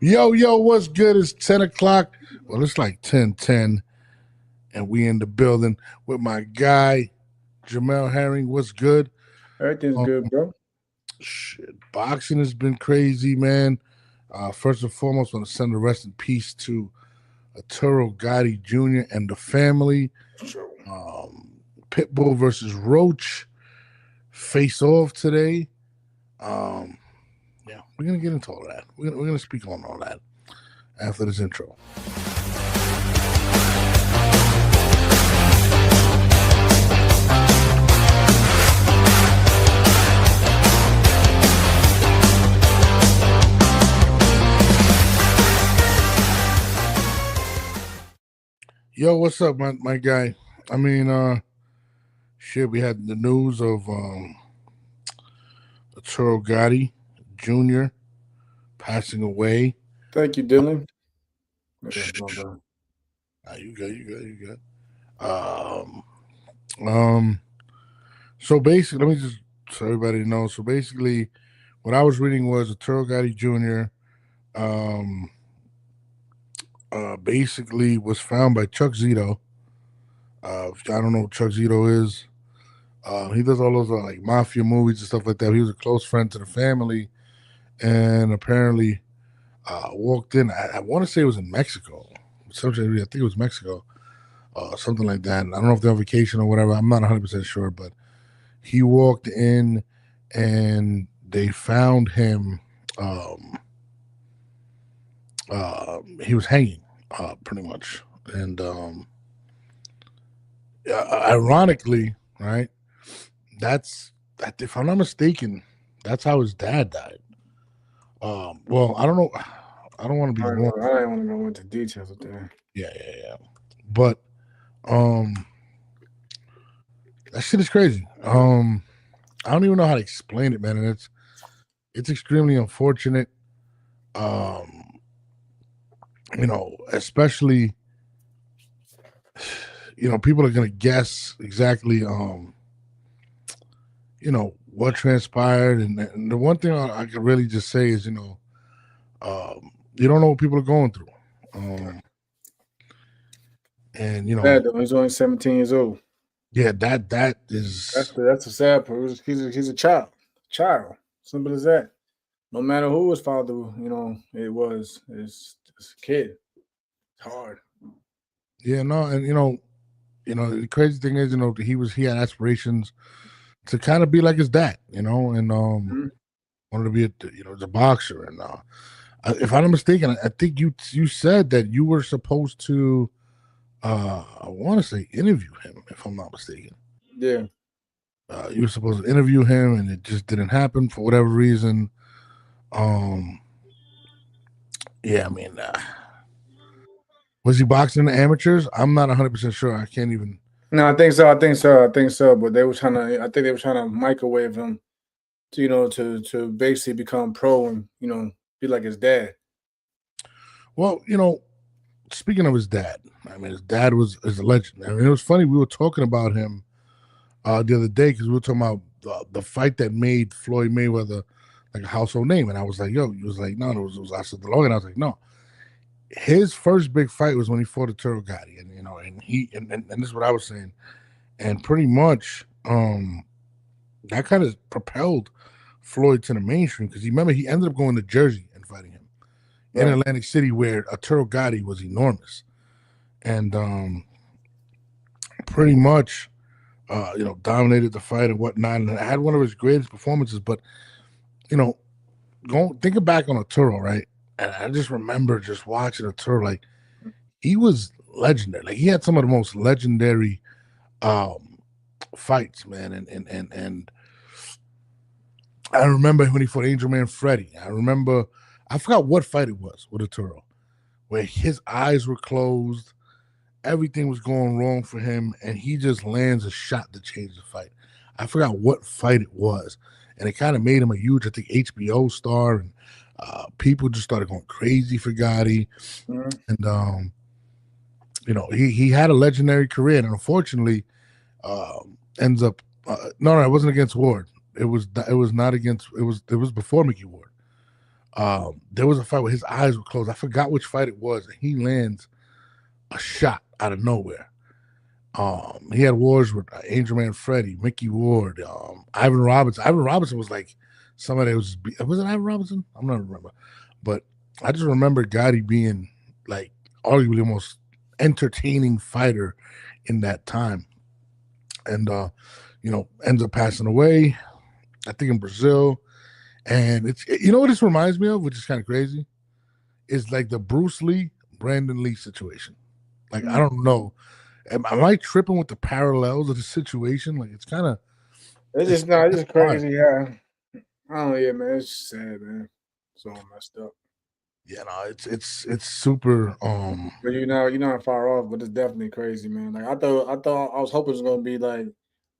Yo, what's good? It's 10 o'clock. Well, it's like 10:10, and we in the building with my guy, Jamel Herring. What's good? Everything's Um, good, bro. shit, boxing has been crazy, man. First and foremost, I want to send a rest in peace to Arturo Gatti Jr. and the family. Sure. Pitbull versus Roach face off today. Yeah, we're gonna get into all that. We're gonna speak on all that after this intro. Yo, what's up, my guy? I mean, shit, we had the news of Arturo Gatti Jr. passing away. Thank you, Dylan. You good. So basically, let me just so everybody knows. So basically, what I was reading was Arturo Gatti Jr. Basically was found by Chuck ZITO. I don't know what Chuck ZITO is. He does all those like mafia movies and stuff like that. He was a close friend to the family, and apparently walked in. I want to say it was in Mexico. I think it was Mexico, something like that. I don't know if they're on vacation or whatever. I'm not 100% sure, but he walked in and they found him. He was hanging, pretty much, and ironically, right? If I'm not mistaken, that's how his dad died. Well, I don't know. I don't want to be wrong. I don't want to go into details of that. Yeah. But that shit is crazy. I don't even know how to explain it, man. And it's extremely unfortunate. Especially, people are gonna guess exactly what transpired, and the one thing I can really just say is, you don't know what people are going through. And he's only 17 years old. Yeah, that is that's a sad part. He's a child. Simple as that. No matter who his father, it was. It's a kid. It's hard. Yeah, no, and the crazy thing is, he had aspirations to kind of be like his dad, and wanted to be a boxer. And if I'm not mistaken, I think you said that you were supposed to, I want to say interview him, if I'm not mistaken. Yeah. You were supposed to interview him, and it just didn't happen for whatever reason. Yeah, I mean, was he boxing in the amateurs? I'm not 100% sure. I can't even. No, I think so. But they were trying to. I think they were trying to microwave him, to basically become pro and be like his dad. Well, speaking of his dad, I mean, his dad is a legend. I mean, it was funny. We were talking about him the other day because we were talking about the fight that made Floyd Mayweather like a household name, and I was like, "Yo," he was like, "No, it was Oscar De La Hoya," and I was like, "No." His first big fight was when he fought Arturo Gatti, and and this is what I was saying, and pretty much that kind of propelled Floyd to the mainstream because he ended up going to Jersey and fighting him in Atlantic City, where Arturo Gatti was enormous, and pretty much dominated the fight and whatnot, and had one of his greatest performances. But thinking back on Arturo, right? And I just remember just watching Arturo, like he was legendary. Like he had some of the most legendary fights, man. And I remember when he fought Angel Man Freddy. I forgot what fight it was with Arturo, where his eyes were closed, everything was going wrong for him, and he just lands a shot to change the fight. I forgot what fight it was, and it kind of made him a huge, I think, HBO star, and people just started going crazy for Gotti. And he had a legendary career, and unfortunately ends up no, it wasn't against Ward. It was not against, it was before Mickey Ward. There was a fight where his eyes were closed. I forgot which fight it was. And he lands a shot out of nowhere. He had wars with Angel Man Freddy, Mickey Ward, Ivan Robinson. Ivan Robinson was like somebody that was it Ivan Robinson? I'm not remember. But I just remember Gotti being like arguably the most entertaining fighter in that time. And ends up passing away, I think in Brazil. And it's what this reminds me of, which is kind of crazy, is like the Bruce Lee, Brandon Lee situation. Like, I don't know. Am I tripping with the parallels of the situation? Like, it's kind of. It's just crazy. Yeah. Oh yeah, man. It's just sad, man. It's all messed up. Yeah, no, it's super. But you're not far off, but it's definitely crazy, man. Like I thought I was hoping it was gonna be like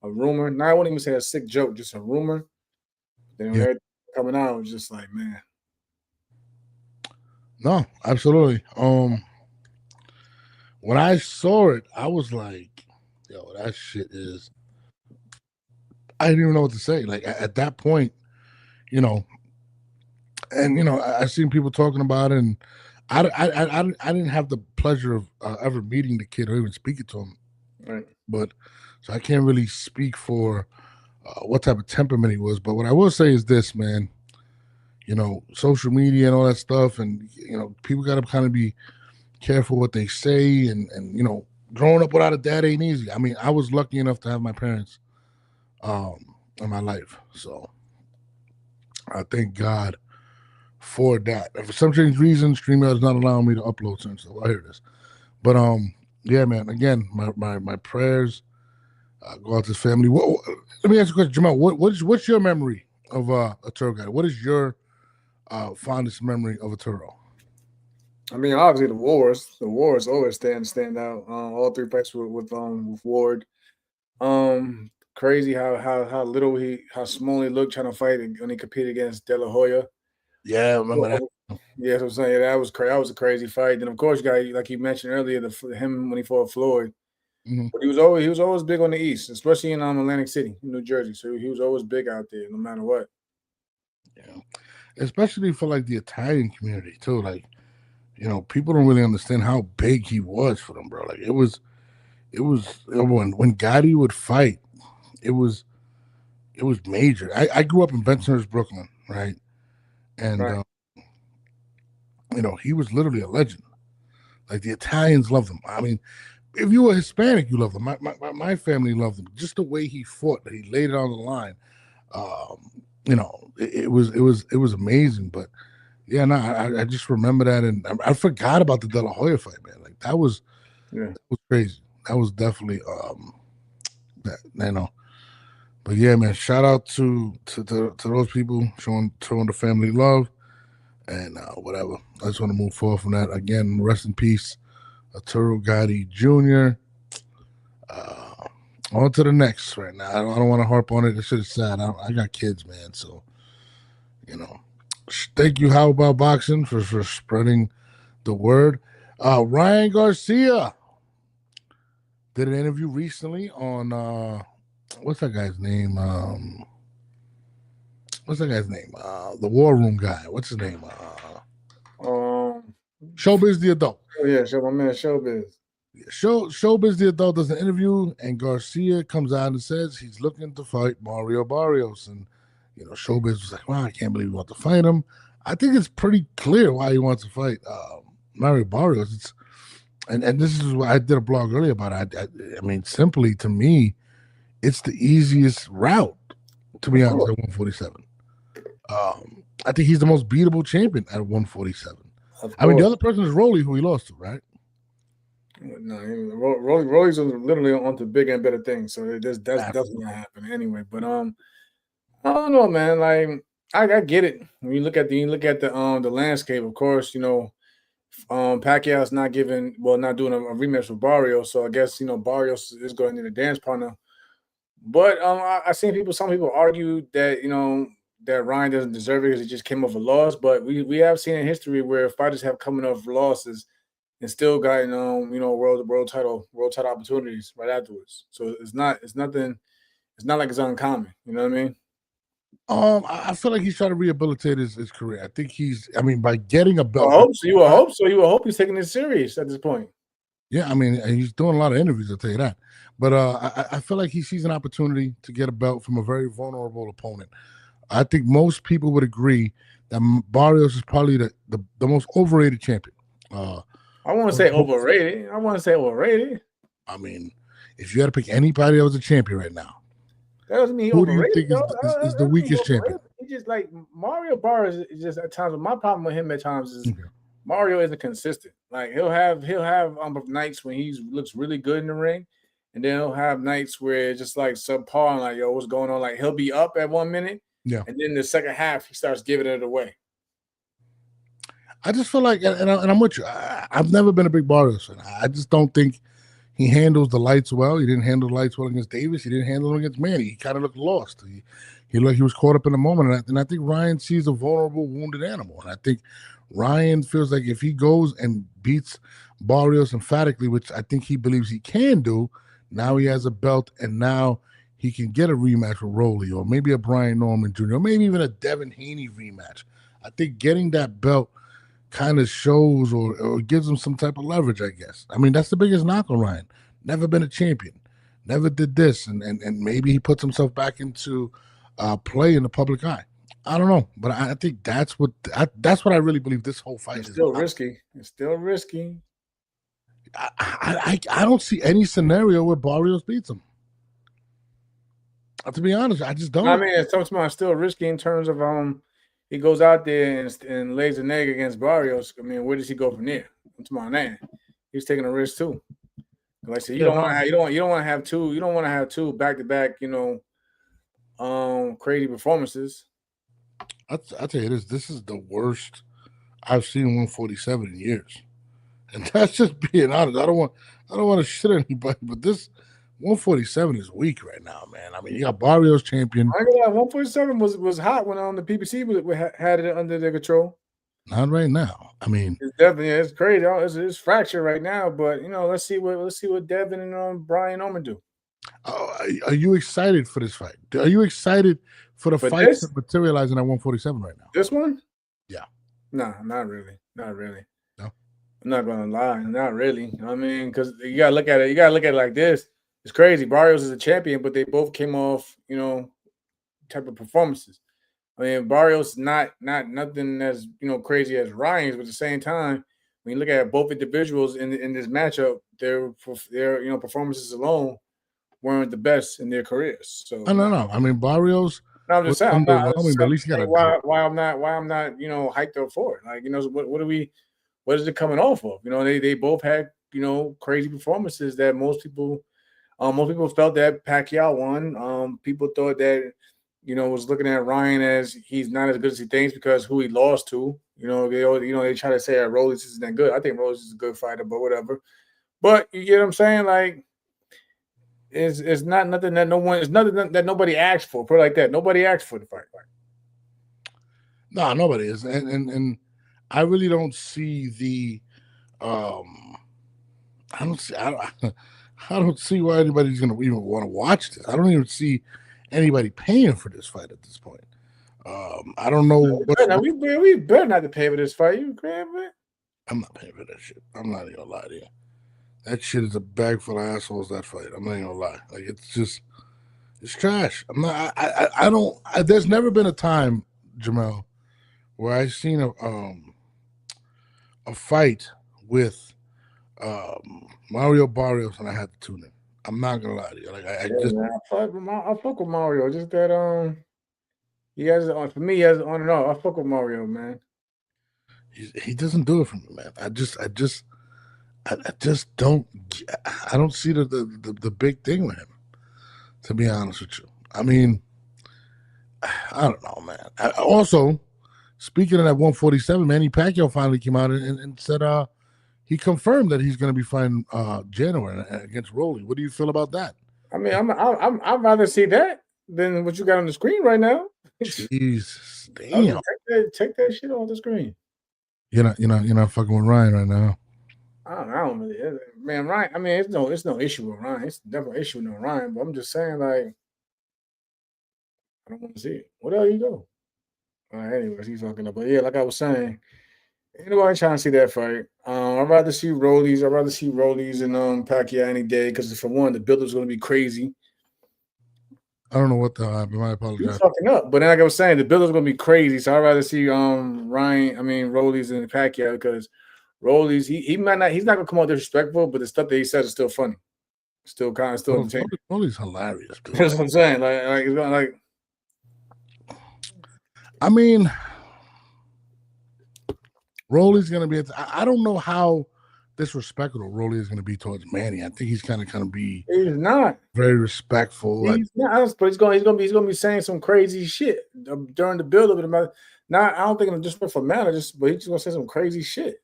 a rumor. Now I wouldn't even say a sick joke, just a rumor. Then when Yeah, everything coming out, it was just like, man. no, absolutely. When I saw it, I was like, yo, that shit is. I didn't even know what to say. Like at that point, you know, and I seen people talking about it, and I didn't have the pleasure of ever meeting the kid or even speaking to him, Right. but so I can't really speak for what type of temperament he was. But what I will say is this, man. Social media and all that stuff, and people got to kind of be careful what they say, and growing up without a dad ain't easy. I mean, I was lucky enough to have my parents in my life, so I thank God for that. And for some strange reason, StreamYard is not allowing me to upload certain stuff. I hear this, but yeah, man. Again, my prayers go out to his family. Let me ask you a question, Jamal. What's your memory of Arturo Gatti? What is your fondest memory of Arturo? I mean, obviously the wars always stand out. All three fights with Ward. Crazy how little how small he looked trying to fight when he competed against De La Hoya. Yeah, I remember that. Yeah, that's what I'm saying. Yeah, that was crazy. That was a crazy fight. Then of course you got, like you mentioned earlier, him when he fought Floyd. Mhm. But he was always big on the East, especially in Atlantic City, New Jersey. So he was always big out there, no matter what. Yeah, especially for like the Italian community too. Like, people don't really understand how big he was for them, bro. Like it was when Gotti would fight, it was it was major. I grew up in Bensonhurst, Brooklyn, right? And Right. he was literally a legend. Like the Italians loved him. I mean, if you were Hispanic, you loved him. My family loved him. Just the way he fought, that he laid it on the line. It was amazing. But yeah, no, I just remember that, and I forgot about the De La Hoya fight, man. Like Yeah. that was crazy. That was definitely that But yeah, man, shout out to those people showing the family love and whatever. I just want to move forward from that. Again, rest in peace, Arturo Gatti Jr. Uh, on to the next right now. I don't want to harp on it. This shit is sad. I got kids, man. So you know, thank you, How About Boxing, for spreading the word. Ryan Garcia did an interview recently on what's that guy's name? What's that guy's name? The War Room guy. What's his name? Um. Showbiz the Adult. Oh yeah, show my man Showbiz. Showbiz the Adult does an interview, and Garcia comes out and says he's looking to fight Mario Barrios, and Showbiz was like, "Wow, I can't believe he wants to fight him." I think it's pretty clear why he wants to fight Mario Barrios. And this is what I did a blog earlier about. I mean, simply to me, it's the easiest route. To be Of honest, course. at 147. I think he's the most beatable champion at 147. Of I mean, the course. other person is Rolly, who he lost to, right? No, Rolly's literally on to bigger and better things. So that's definitely Absolutely. not happening anyway. But I don't know, man. Like I get it. When you look at the landscape, of course, Pacquiao's not doing a rematch with Barrios. So I guess Barrios is going to need a dance partner. But I seen some people argue that that Ryan doesn't deserve it because he just came off a loss. But we have seen in history where fighters have coming off losses and still gotten world title opportunities right afterwards. So it's not like it's uncommon. You know what I mean? I feel like he's trying to rehabilitate his career. I think I mean, by getting a belt. I hope so. You will hope so. You will hope he's taking this serious at this point. Yeah, I mean, he's doing a lot of interviews, I'll tell you that. But I feel like he sees an opportunity to get a belt from a very vulnerable opponent. I think most people would agree that Barrios is probably the most overrated champion. I want to say overrated. I mean, if you had to pick anybody that was a champion right now, that doesn't mean who do you overrated. think is the weakest champion? He just like Mario Barrios is just at times. My problem with him at times is Mario isn't consistent. Like he'll have nights when he looks really good in the ring, and then he'll have nights where it's just like subpar and like, yo, what's going on? Like he'll be up at 1 minute, and then the second half he starts giving it away. I just feel like, and I'm with you. I've never been a big Barrios fan. I just don't think he handles the lights well. He didn't handle the lights well against Davis. He didn't handle them against Manny. He kind of looked lost. He looked like he was caught up in the moment. And I think Ryan sees a vulnerable, wounded animal. And I think Ryan feels like if he goes and beats Barrios emphatically, which I think he believes he can do, now he has a belt, and now he can get a rematch with Rolly, or maybe a Brian Norman Jr., or maybe even a Devin Haney rematch. I think getting that belt kind of shows or gives him some type of leverage, I guess. I mean, that's the biggest knock on Ryan. Never been a champion. Never did this. And maybe he puts himself back into play in the public eye. I don't know. But I think that's what I really believe this whole fight is. Still risky. It's still risky. I don't see any scenario where Barrios beats him. To be honest, I just don't. I mean, it's still risky in terms of he goes out there and lays an egg against Barrios. I mean, where does he go from there? Come on, man. He's taking a risk too. Like I said, you don't want to have two back-to-back, crazy performances. I'll tell you this is the worst I've seen 147 in years. And that's just being honest. I don't want to shit anybody, but this 147 is weak right now, man. I mean, you got Barrios champion. I know 147 was hot when the PPC had it under their control. Not right now. I mean, it's definitely it's crazy. It's fractured right now, but let's see what Devin and Brian Norman do. Are you excited for this fight? Are you excited for the fight to materialize in at 147 right now? This one? Yeah. No, not really. Not really. No. I'm not gonna lie, not really. I mean, because you gotta look at it. You gotta look at it like this. It's crazy. Barrios is a champion, but they both came off, type of performances. I mean, Barrios not nothing as crazy as Ryan's, but at the same time, when you look at both individuals in this matchup, their performances alone weren't the best in their careers. So no. I mean, Barrios. No, I'm just saying. But at least you got why I'm not hyped up for it. Like what is it coming off of? They both had crazy performances that most people felt that Pacquiao won. People thought that was looking at Ryan as he's not as good as he thinks because who he lost to. They try to say that Rolls isn't that good. I think Rolls is a good fighter, but whatever. But you get what I'm saying? Like, it's not nothing that it's nothing that nobody asked for. Put it like that. Nobody asked for the fight. No, nobody is, and I really don't see the. I don't see why anybody's going to even want to watch this. I don't even see anybody paying for this fight at this point. I don't know. We better not to pay for this fight. You grab it? I'm not paying for that shit. I'm not even gonna lie to you. That shit is a bag full of assholes. That fight. I'm not even gonna lie. Like it's trash. I'm not. I don't. There's never been a time, Jamel, where I've seen a fight with Mario Barrios and I had to tune in. I'm not gonna lie to you. Like I fuck with Mario. Just that he has it on for me. He has it on and off. I fuck with Mario, man. He doesn't do it for me, man. I just don't. I don't see the big thing with him. To be honest with you, I mean, I don't know, man. Also, speaking of that 147, Manny Pacquiao finally came out and said he confirmed that he's going to be fighting January against Rolly. What do you feel about that? I mean, I'd rather see that than what you got on the screen right now. Jesus, damn! Take that shit off the screen. You're not fucking with Ryan right now. I don't really, man. Ryan. I mean, it's no issue with Ryan. It's definitely an issue with Ryan. But I'm just saying, like, I don't want to see it. Where the hell you go? Anyways, he's fucking up. But yeah, like I was saying, anybody trying to see that fight? I'd rather see Rollies. I'd rather see Rollies and Pacquiao any day because for one, the build-up's going to be crazy. I don't know what the hell happened. I You apologize. fucking up. But then, like I was saying, the build-up's going to be crazy. So I'd rather see Rollies and Pacquiao because Rollies, he might not, he's not going to come out disrespectful, but the stuff that he says is still funny. Still entertaining. Rollies hilarious, dude. That's what I'm saying. Like it's going like. I mean, Rolly's gonna be. I don't know how disrespectful Rolly is gonna be towards Manny. I think he's gonna be. He's not very respectful. He's not, but he's gonna be saying some crazy shit during the build of it. Now I don't think in a disrespectful manner, but he's just gonna say some crazy shit.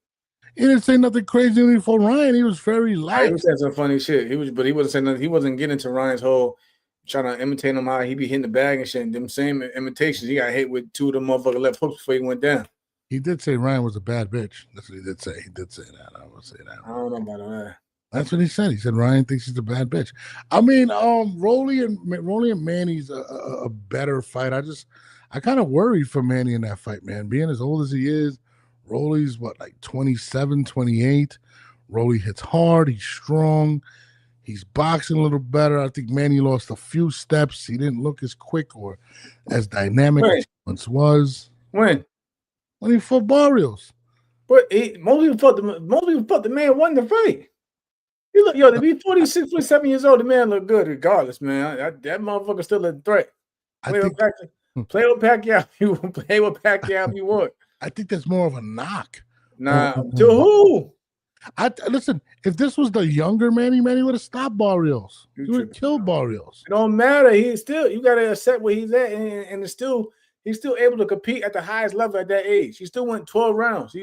He didn't say nothing crazy before Ryan. He was very light. He was saying some funny shit. He wasn't saying nothing. He wasn't getting into Ryan's whole trying to imitate him how he be hitting the bag and shit. And them same imitations, he got hit with 2 of them motherfucking left hooks before he went down. He did say Ryan was a bad bitch. That's what he did say. He did say that. I would say that. I don't know about that. That's what he said. He said Ryan thinks he's a bad bitch. I mean, Rolly and Manny's a better fight. I kind of worried for Manny in that fight, man. Being as old as he is, Rolly's what, like 27, 28. Rolly hits hard. He's strong. He's boxing a little better. I think Manny lost a few steps. He didn't look as quick or as dynamic as he once was. When he fought Barrios. But most people thought the man won the fight. You look, to be 46, 47 years old, the man look good regardless, man. That motherfucker still a threat. Play with Pacquiao. You play with Pacquiao if you want. I think that's more of a knock. Nah, to who? Listen, if this was the younger Manny would have stopped Barrios. He would have killed Barrios. It don't matter. You got to accept where he's at, and he's still able to compete at the highest level at that age. He still went 12 rounds.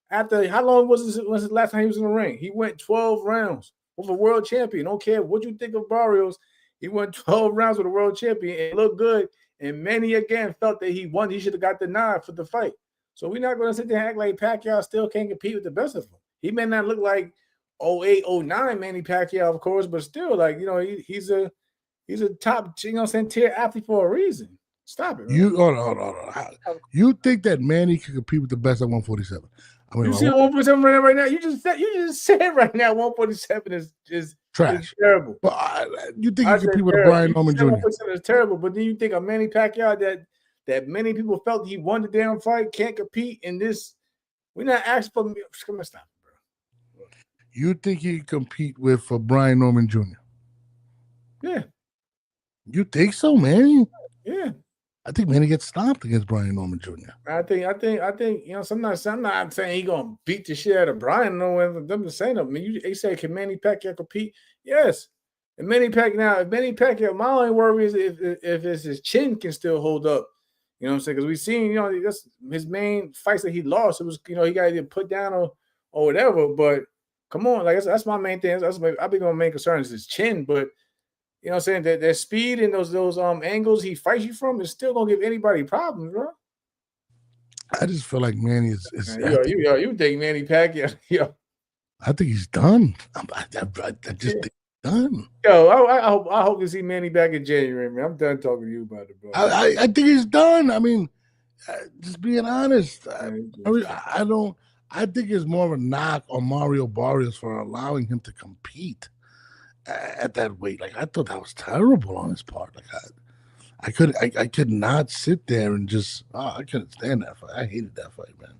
How long was the last time he was in the ring? He went 12 rounds with a world champion. Don't care what you think of Barrios. He went 12 rounds with a world champion and looked good. And Manny again felt that he won. He should have got the nod for the fight. So we're not going to sit there and act like Pacquiao still can't compete with the best of them. He may not look like 08, 09 Manny Pacquiao, of course, but still, like, he's a top, tier athlete for a reason. Stop it. Hold on. You think that Manny can compete with the best at 147? I mean, you see 147 right now. You just said right now 147 is trash, is terrible. But you think you can compete with a Brian Norman Jr.? 147 is terrible. But then you think a Manny Pacquiao that many people felt he won the damn fight can't compete in this? We're not asking for. Come on, stop, bro. You think he can compete with Brian Norman Jr.? Yeah. You think so, man? Yeah. I think Manny gets stopped against Brian Norman Jr. I think, I'm not saying he's gonna beat the shit out of Brian. No one, I'm just saying that. I mean, you say, can Manny Pacquiao compete? Yes. And Manny Pacquiao, my only worry is if his chin can still hold up. You know what I'm saying? Because we've seen, that's his main fights that he lost. It was, he got either put down or whatever. But come on, like that's my main thing. I think my main concern is his chin, but. You know what I'm saying? That speed and those angles he fights you from is still gonna give anybody problems, bro. I just feel like Manny is you think Manny Pacquiao? Yo, I think he's done. I just think he's done. Yo, I hope to see Manny back in January, man. I'm done talking to you about it, bro. I think he's done. I mean, just being honest. I think it's more of a knock on Mario Barrios for allowing him to compete at that weight. Like, I thought that was terrible on his part. Like, I could not sit there and just I couldn't stand that fight. I hated that fight, man.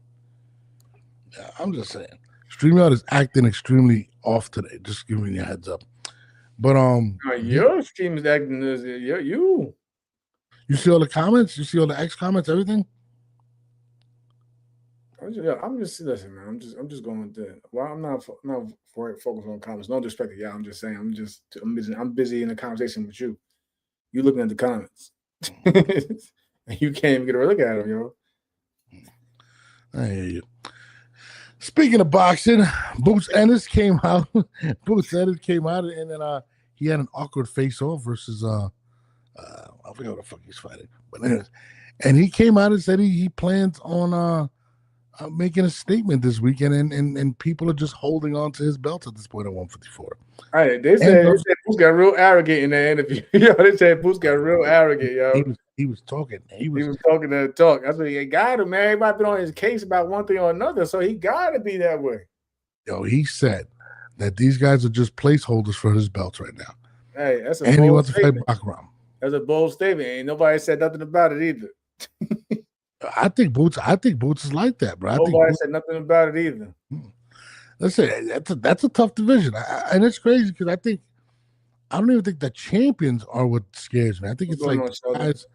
Yeah, I'm just saying. StreamYard is acting extremely off today. Just giving you a heads up. But your stream is acting as you. You see all the comments? You see all the X comments, everything? I'm just listen, man. I'm just going with that. Well, I'm not focused on comments. No disrespect to y'all. I'm just saying. I'm busy in the conversation with you. You looking at the comments, and you can't even get a look at them, yo. I hear you. Speaking of boxing, Boots Ennis came out. And then he had an awkward face-off versus I forget what the fuck he's fighting. But anyways, and he came out and said he plans on making a statement this weekend, and people are just holding on to his belt at this point at 154. Hey, they said Boots got real arrogant in that interview. Yo, they said Boots got real arrogant, yo. He was talking. He was talking that talk. That's what he got him, man. Everybody been on his case about one thing or another, so he got to be that way. Yo, he said that these guys are just placeholders for his belts right now. Hey, that's a and bold he wants statement. to fight Bakram. That's a bold statement. Ain't nobody said nothing about it either. I think Boots is like that, bro. Nobody said nothing about it either. Let's say that's a tough division, and it's crazy because I don't even think the champions are what scares me. I think it's like guys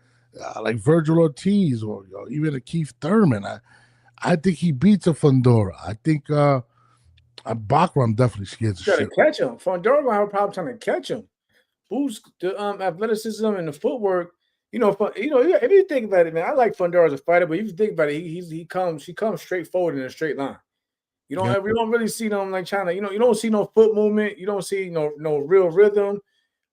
like Virgil Ortiz or even a Keith Thurman. I think he beats a Fundora. I think Bakram definitely scares the shit. Trying to catch him. Fundora gonna have a problem trying to catch him. Boost the athleticism and the footwork. If you think about it, man, I like Fundora as a fighter, but if you think about it, he comes straight forward in a straight line. We don't really see them like trying to, you don't see no foot movement, you don't see no real rhythm.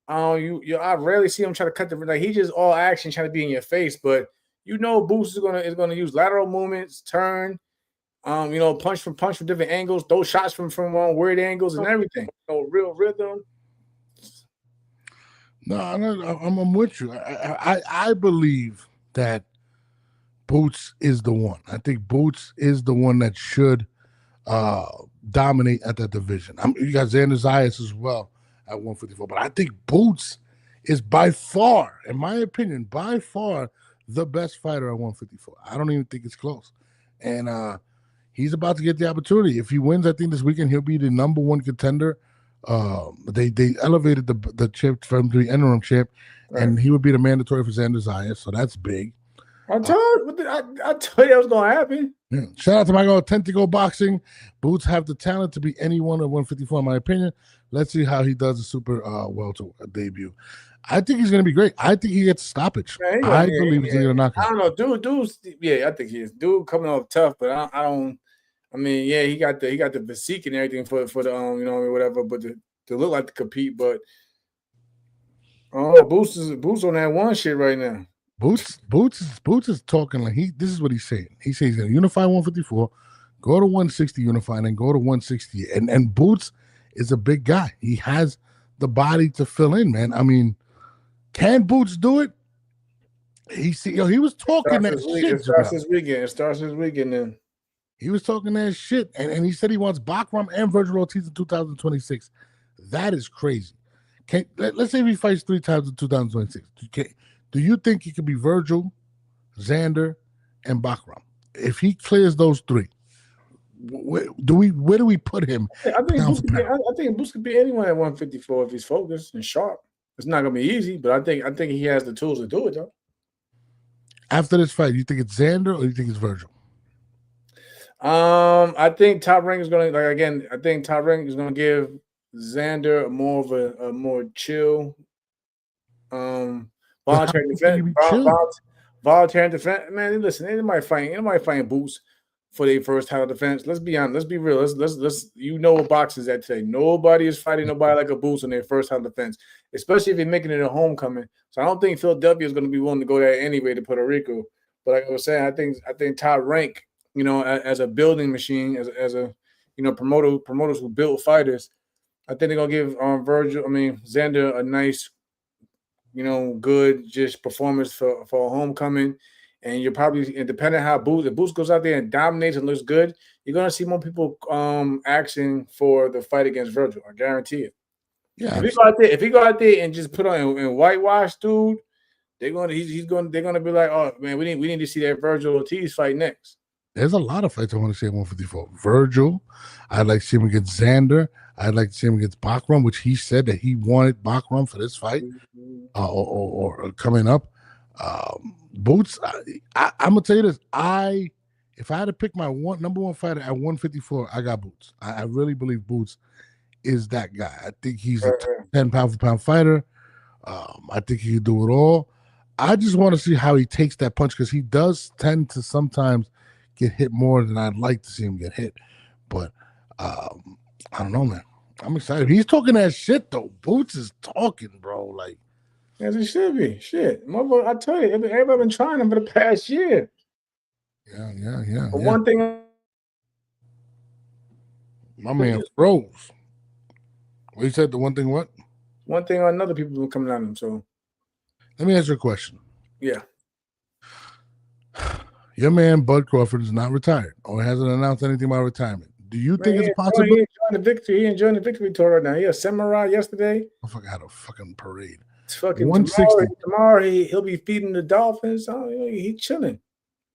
I rarely see him try to cut the he just all action trying to be in your face, but Boost is gonna use lateral movements, turn, punch from different angles, throw shots from weird angles and everything. No real rhythm. No, I'm with you. I believe that Boots is the one. I think Boots is the one that should dominate at that division. You got Xander Zayas as well at 154, but I think Boots is by far, in my opinion, the best fighter at 154. I don't even think it's close. And he's about to get the opportunity. If he wins, I think this weekend he'll be the #1 contender. They elevated the champ from the interim champ, right, and he would be the mandatory for Xander Zayas, so that's big. I told you that was gonna happen. Yeah. Shout out to my guy Tentico Boxing. Boots have the talent to be anyone at 154, in my opinion. Let's see how he does a super welter debut. I think he's going to be great. I think he gets a stoppage. I believe he's going to knock out. I don't know, dude. Yeah, I think he is. Dude coming off tough, but I don't. I mean, yeah, he got the physique and everything for the whatever, but to look like to compete, but Boots on that one shit right now. Boots is talking like this is what he's saying. He says he's going to unify 154, go to 160 unify, and then go to 160. And Boots is a big guy. He has the body to fill in, man. I mean, can Boots do it? He was talking that shit. It starts this weekend then. He was talking that shit, and he said he wants Bakram and Virgil Ortiz in 2026. That is crazy. Let's say if he fights 3 times in 2026. Do you think he could be Virgil, Xander, and Bakram? If he clears those 3, where do we put him? I think Boots could be anyone at 154 if he's focused and sharp. It's not gonna be easy, but I think he has the tools to do it though. After this fight, you think it's Xander or you think it's Virgil? I think Top Rank is gonna I think Top Rank is gonna give Xander more of a more chill, voluntary defense. Voluntary defense. Man, listen, anybody fighting Boots for their first title defense. Let's be honest. Let's be real. Let's what boxing is at today. Nobody is fighting nobody like a Boots on their first title defense, especially if you're making it a homecoming. So I don't think Philadelphia is going to be willing to go there anyway to Puerto Rico. But like I was saying, I think Top Rank, as a building machine, as a promoters who build fighters, I think they're gonna give Xander a nice, good just performance for a homecoming. And you're probably, and depending on how Boots goes out there and dominates and looks good, you're gonna see more people asking for the fight against Virgil. I guarantee it. Yeah. If he go out there and just put on and whitewash, dude, they're gonna be like, oh man, we need to see that Virgil Ortiz fight next. There's a lot of fights I want to see at 154. Virgil, I'd like to see him against Xander. I'd like to see him against Bakram, which he said that he wanted Bakram for this fight, or coming up. Boots, I'm gonna tell you this. If I had to pick my #1 fighter at 154, I got Boots. I really believe Boots is that guy. I think he's a 10 pound for pound fighter. I think he can do it all. I just want to see how he takes that punch, because he does tend to sometimes get hit more than I'd like to see him get hit. But I don't know, man. I'm excited. He's talking that shit though. Boots is talking, bro. Like, as it should be. Shit, I tell you, everybody been trying him for the past year. Yeah. But one thing My man froze. Well, you said the one thing what? One thing or another, people been coming at him. So let me ask you a question. Yeah. Your man Bud Crawford is not retired or hasn't announced anything about retirement. Do you think it's a possibility? He enjoying the victory tour right now. He a samurai yesterday. I fucking had a fucking parade. It's fucking 160. Tomorrow he'll be feeding the dolphins. Oh, he chilling.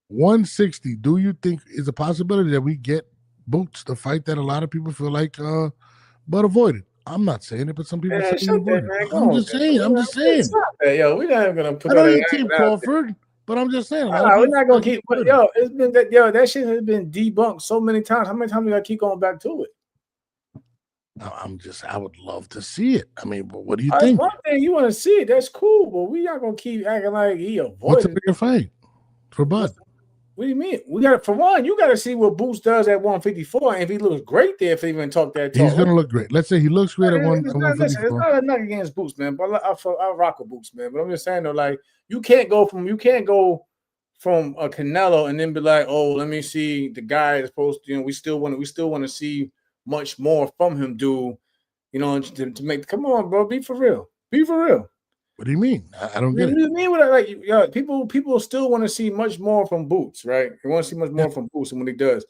160. Do you think is a possibility that we get Boots the fight that a lot of people feel like Bud avoided? I'm not saying it, but some people say he avoided. I'm just saying. Yo, we're not gonna put. I know you keep Crawford. But I'm just saying, we're not gonna keep. Yo, it's been that. Yo, that shit has been debunked so many times. How many times we gotta keep going back to it? I would love to see it. I mean, but what do you think? One thing you want to see it, that's cool, but we not gonna keep acting like he avoided. What's a bigger fight for Bud? What do you mean? We got for one, you got to see what Boots does at 154, and if he looks great there, if they even talk that talk, he's gonna look great. Let's say he looks great at 154. It's not a knock against Boots, man. But I rock with Boots, man. But I'm just saying though, like you can't go from a Canelo and then be like, oh, let me see the guy is supposed to. We still want to see much more from him, to make. Come on, bro, be for real. Be for real. What do you mean? I don't get it. What do you mean? What I like? Yeah, people still want to see much more from Boots, right? They want to see much more from Boots, and when he does,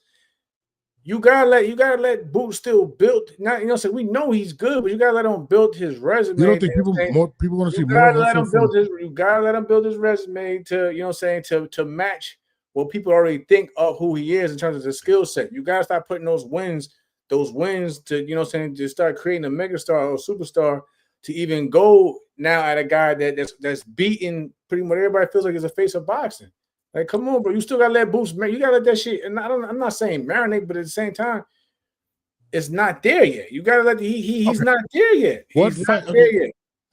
you gotta let Boots still build. Not so we know he's good, but you gotta let him build his resume. You don't think more people want to see more? You gotta let him build his resume to to match what people already think of who he is in terms of the skill set. You gotta start putting those wins to to start creating a megastar or superstar. To even go now at a guy that's beating pretty much everybody feels like is a face of boxing. Like, come on, bro. You still gotta let Boots, man. You gotta let that shit. And I'm not saying marinate, but at the same time, it's not there yet. You gotta let he's not there yet. He's not there yet.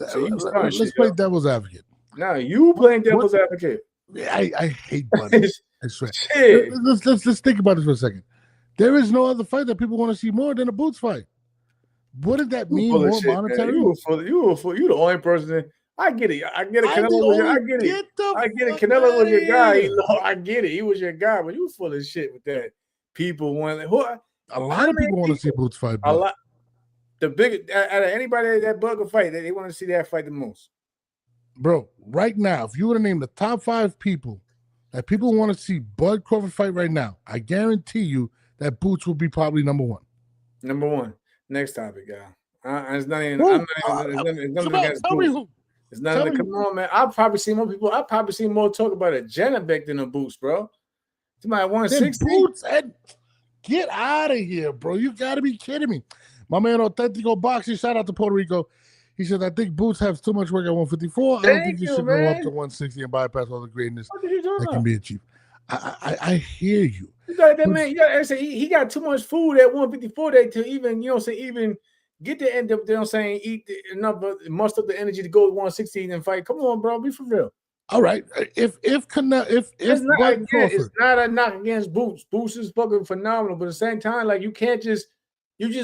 So let's play devil's advocate. Now you playing devil's advocate. I hate Bud. I swear. Let's think about this for a second. There is no other fight that people want to see more than a Boots fight. Wouldn't that mean more monetary? You the only person. I get it. I get it. I get it. Canelo was your guy. I get it. He was your guy, but you full of shit with that. People want a lot of people want to see Boots fight. A lot. The big out of anybody that Bud will fight, they want to see that fight the most. Bro, right now, if you were to name the top 5 people that people want to see Bud Crawford fight right now, I guarantee you that Boots will be probably number 1. Number 1. Next topic, guy. It's not even. It's nothing against Boots. It's nothing. Come on, man. I've probably seen more people. I've probably seen more talk about a Janabek than a Boots, bro. Somebody 160. Boots, get out of here, bro. You got to be kidding me. My man Authentico Boxing, shout out to Puerto Rico. He said, I think Boots has too much work at 154. I don't think you should go up to 160 and bypass all the greatness that can be achieved. I hear you. He got too much food at 154 to even, even get the end up, eat enough, muster up the energy to go to 116 and fight. Come on, bro, be for real. All right. If it's not a knock against Boots. Boots is fucking phenomenal, but at the same time, like you just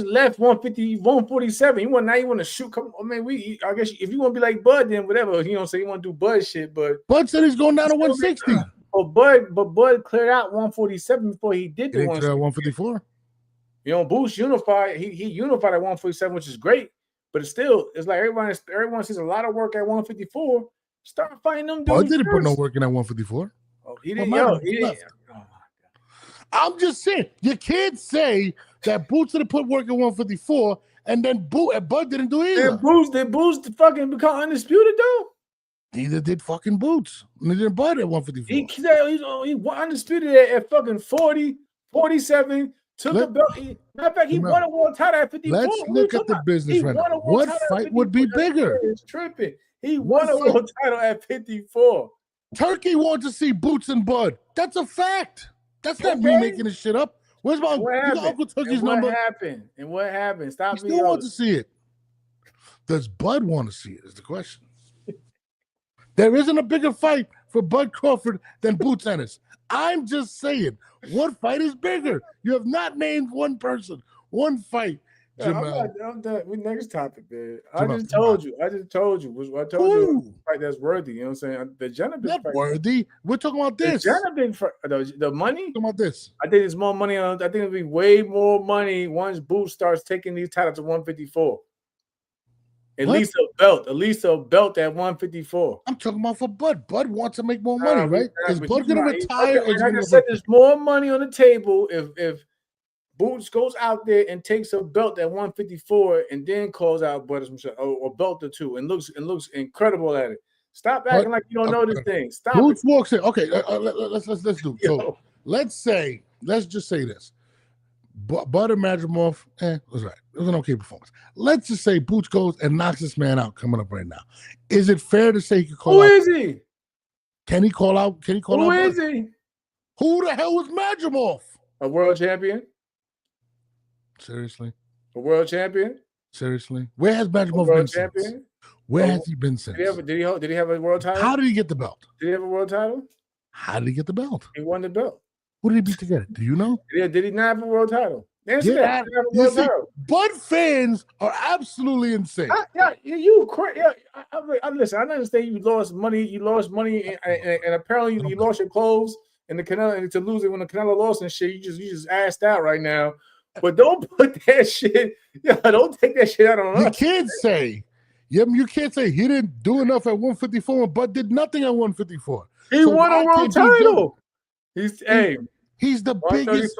left 150, 147. You want to shoot. Come on, man. I guess if you want to be like Bud, then whatever. You want to do Bud shit, but Bud said he's going down to 160. But Bud cleared out 147 before he did the 154. Boots unified. He unified at 147, which is great. But it's like everyone sees a lot of work at 154. Start fighting them dudes. Bud didn't put no work in at 154. Oh, he didn't. Oh my God. I'm just saying, you can't say that Boots didn't put work at 154 and then Bud didn't do either. Did Boots fucking become undisputed though? Neither did fucking Boots. Neither did Bud at 154. He undisputed at fucking 40, 47. Took a belt. Matter of fact, he won a world title at 54. Let's look at the business right now. What fight would be bigger? It's tripping. He won a world title at 54. Turkey wants to see Boots and Bud. That's a fact. That's not me making this shit up. Where's my Uncle Turkey's number? What happened? Stop. He still wants to see it. Does Bud want to see it? Is the question. There isn't a bigger fight for Bud Crawford than Boots Ennis. I'm just saying, what fight is bigger? You have not named one person, one fight Jamel. I'm done. We next topic, man. I Jamel, just come on. told you. I told you a fight that's worthy. You know what I'm saying? The Jenna big Not fight. worthy. We're talking about The this. Jenna big fight. The money. Talking about this. I think there's more money on. I think it'll be way more money once Boots starts taking these titles to 154. At least a belt at 154. I'm talking about for Bud. Bud wants to make more money, right? Is Bud gonna retire? Like I said, there's more money on the table if Boots goes out there and takes a belt at 154 and then calls out Bud or belt or two and looks incredible at it. Stop acting like you don't know this thing. Stop. Boots walks in. Okay, let's do it. So let's just say this. Bud and Madrimov, it was right. It was an okay performance. Let's just say Boots goes and knocks this man out coming up right now. Is it fair to say he could call out? Who is he? Can he call out? Who is he? Who the hell was Madrimov? A world champion? Seriously? A world champion? Seriously? Where has Madrimov been since? Where has he been since? Did he have a world title? How did he get the belt? Did he have a world title? How did he get the belt? He won the belt. Who did he beat to get it? Do you know? Did he not have a world title? Answer that. Bud fans are absolutely insane. Listen, I understand you lost money. And apparently you lost your clothes and the Canelo, and to lose it when the Canelo lost and shit. You just assed out right now. But don't put that shit. Don't take that shit out on us. You can't say he didn't do enough at 154, but did nothing at 154. He won a world title. He's the biggest.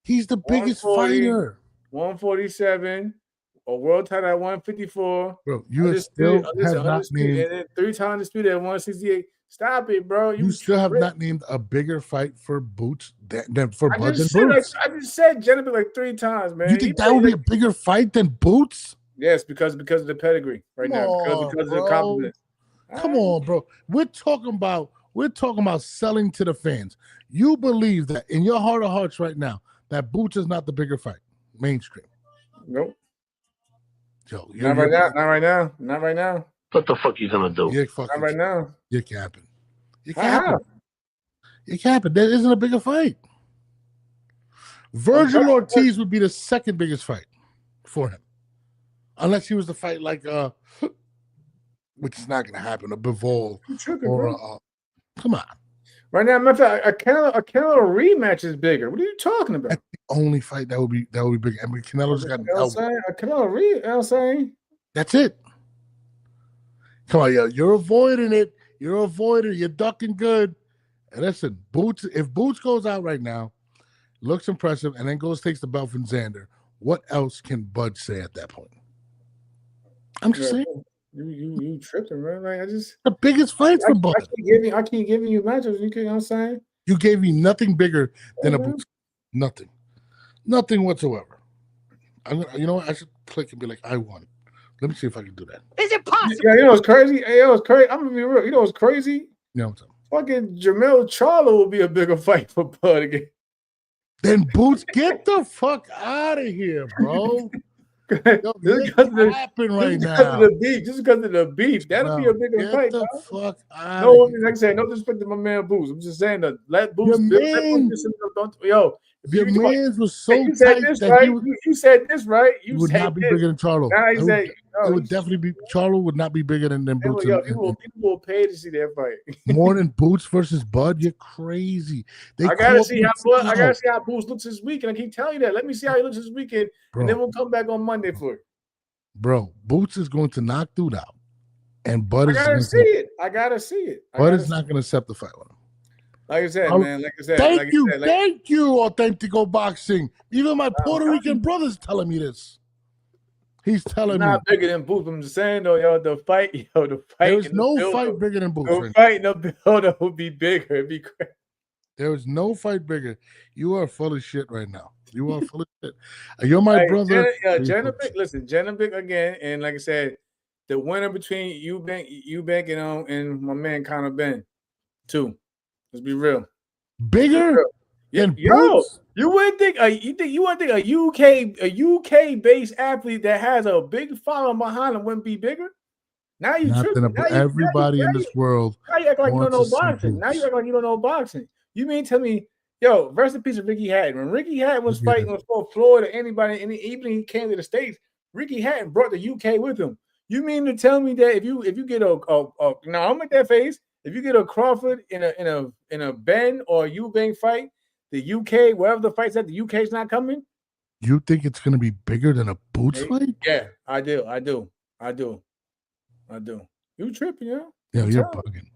He's the biggest fighter. 147, a world title at 154. Bro, you still have not named 3 times disputed at 168. Stop it, bro. You still have not named a bigger fight for Boots than for Bud and Boots. I just said Jennifer like 3 times, man. You think that would be a bigger fight than Boots? Yes, because of the pedigree right now. Because of the confidence. Come on, bro. We're talking about selling to the fans. You believe that in your heart of hearts right now that Boots is not the bigger fight, mainstream. Nope. Yo, not right now. What the fuck you gonna do? Not right now. You're capping. You're capping. There isn't a bigger fight. Virgil Ortiz would be the second biggest fight for him, unless he was to fight like which is not going to happen, a Bivol or come on. Right now, matter of fact, a Canelo rematch is bigger. What are you talking about? That's the only fight that would be bigger. I mean, Canelo's got an elbow. A Canelo rematch. That's it. Come on, yo, you're avoiding it. You're ducking good. And listen, if Boots goes out right now, looks impressive, and then takes the belt from Xander, what else can Bud say at that point? I'm just saying. You tripping, man. Like the biggest fight for Bud. I keep giving you matches. You know what I'm saying? You gave me nothing bigger than a Boots. Nothing whatsoever. You know what? I should click and be like, I won. Let me see if I can do that. Is it possible? Yeah, you know what's crazy? Hey, it was crazy. I'm gonna be real. You know what's crazy? You know what I'm Fucking Jermell Charlo will be a bigger fight for Bud again. Then Boots, get the fuck out of here, bro. Yo, Just because of the beef, that'll be a bigger fight. Get the fuck out no, like I said, no disrespect to my man Boots. I'm just saying that let Boots. Your man's was so you tight that you said this right. You would not be bigger than Charlo. It would definitely be Charlo would not be bigger than Boots. People will pay to see that fight. More than Boots versus Bud. You're crazy. I gotta see how Boots looks this weekend. I keep telling you that. Let me see how he looks this weekend, and then we'll come back on Monday for it. Bro, Boots is going to knock dude out, and Bud I gotta see it. Bud is not going to accept the fight with him. Like I said, man. Thank you, Authentico Boxing. Even my Puerto Rican brother's telling me this. He's telling me not bigger than Boots. I'm just saying though, the fight. There's no fight bigger than Boots. The fight in the building would be bigger. It'd be crazy. There is no fight bigger. You are full of shit right now. You are full of shit. You're my brother. Jenna Big again, and like I said, the winner between Eubank and my man Conor Ben, 2. Let's be real. Bigger than Boots? You wouldn't think a UK based athlete that has a big following behind him wouldn't be bigger. Now you everybody in this world. Now you act like you don't know boxing. You mean tell me Yo, rest in peace of Ricky Hatton. When Ricky Hatton was fighting for Floyd or anybody, and even he came to the States, Ricky Hatton brought the UK with him. You mean to tell me that if you get a now I'm at that face, if you get a Crawford in a Ben or a Eubank fight, the UK, wherever the fight's at, the UK's not coming? You think it's gonna be bigger than a Boots fight? Yeah, I do. You tripping, yo? Yeah, you're bugging.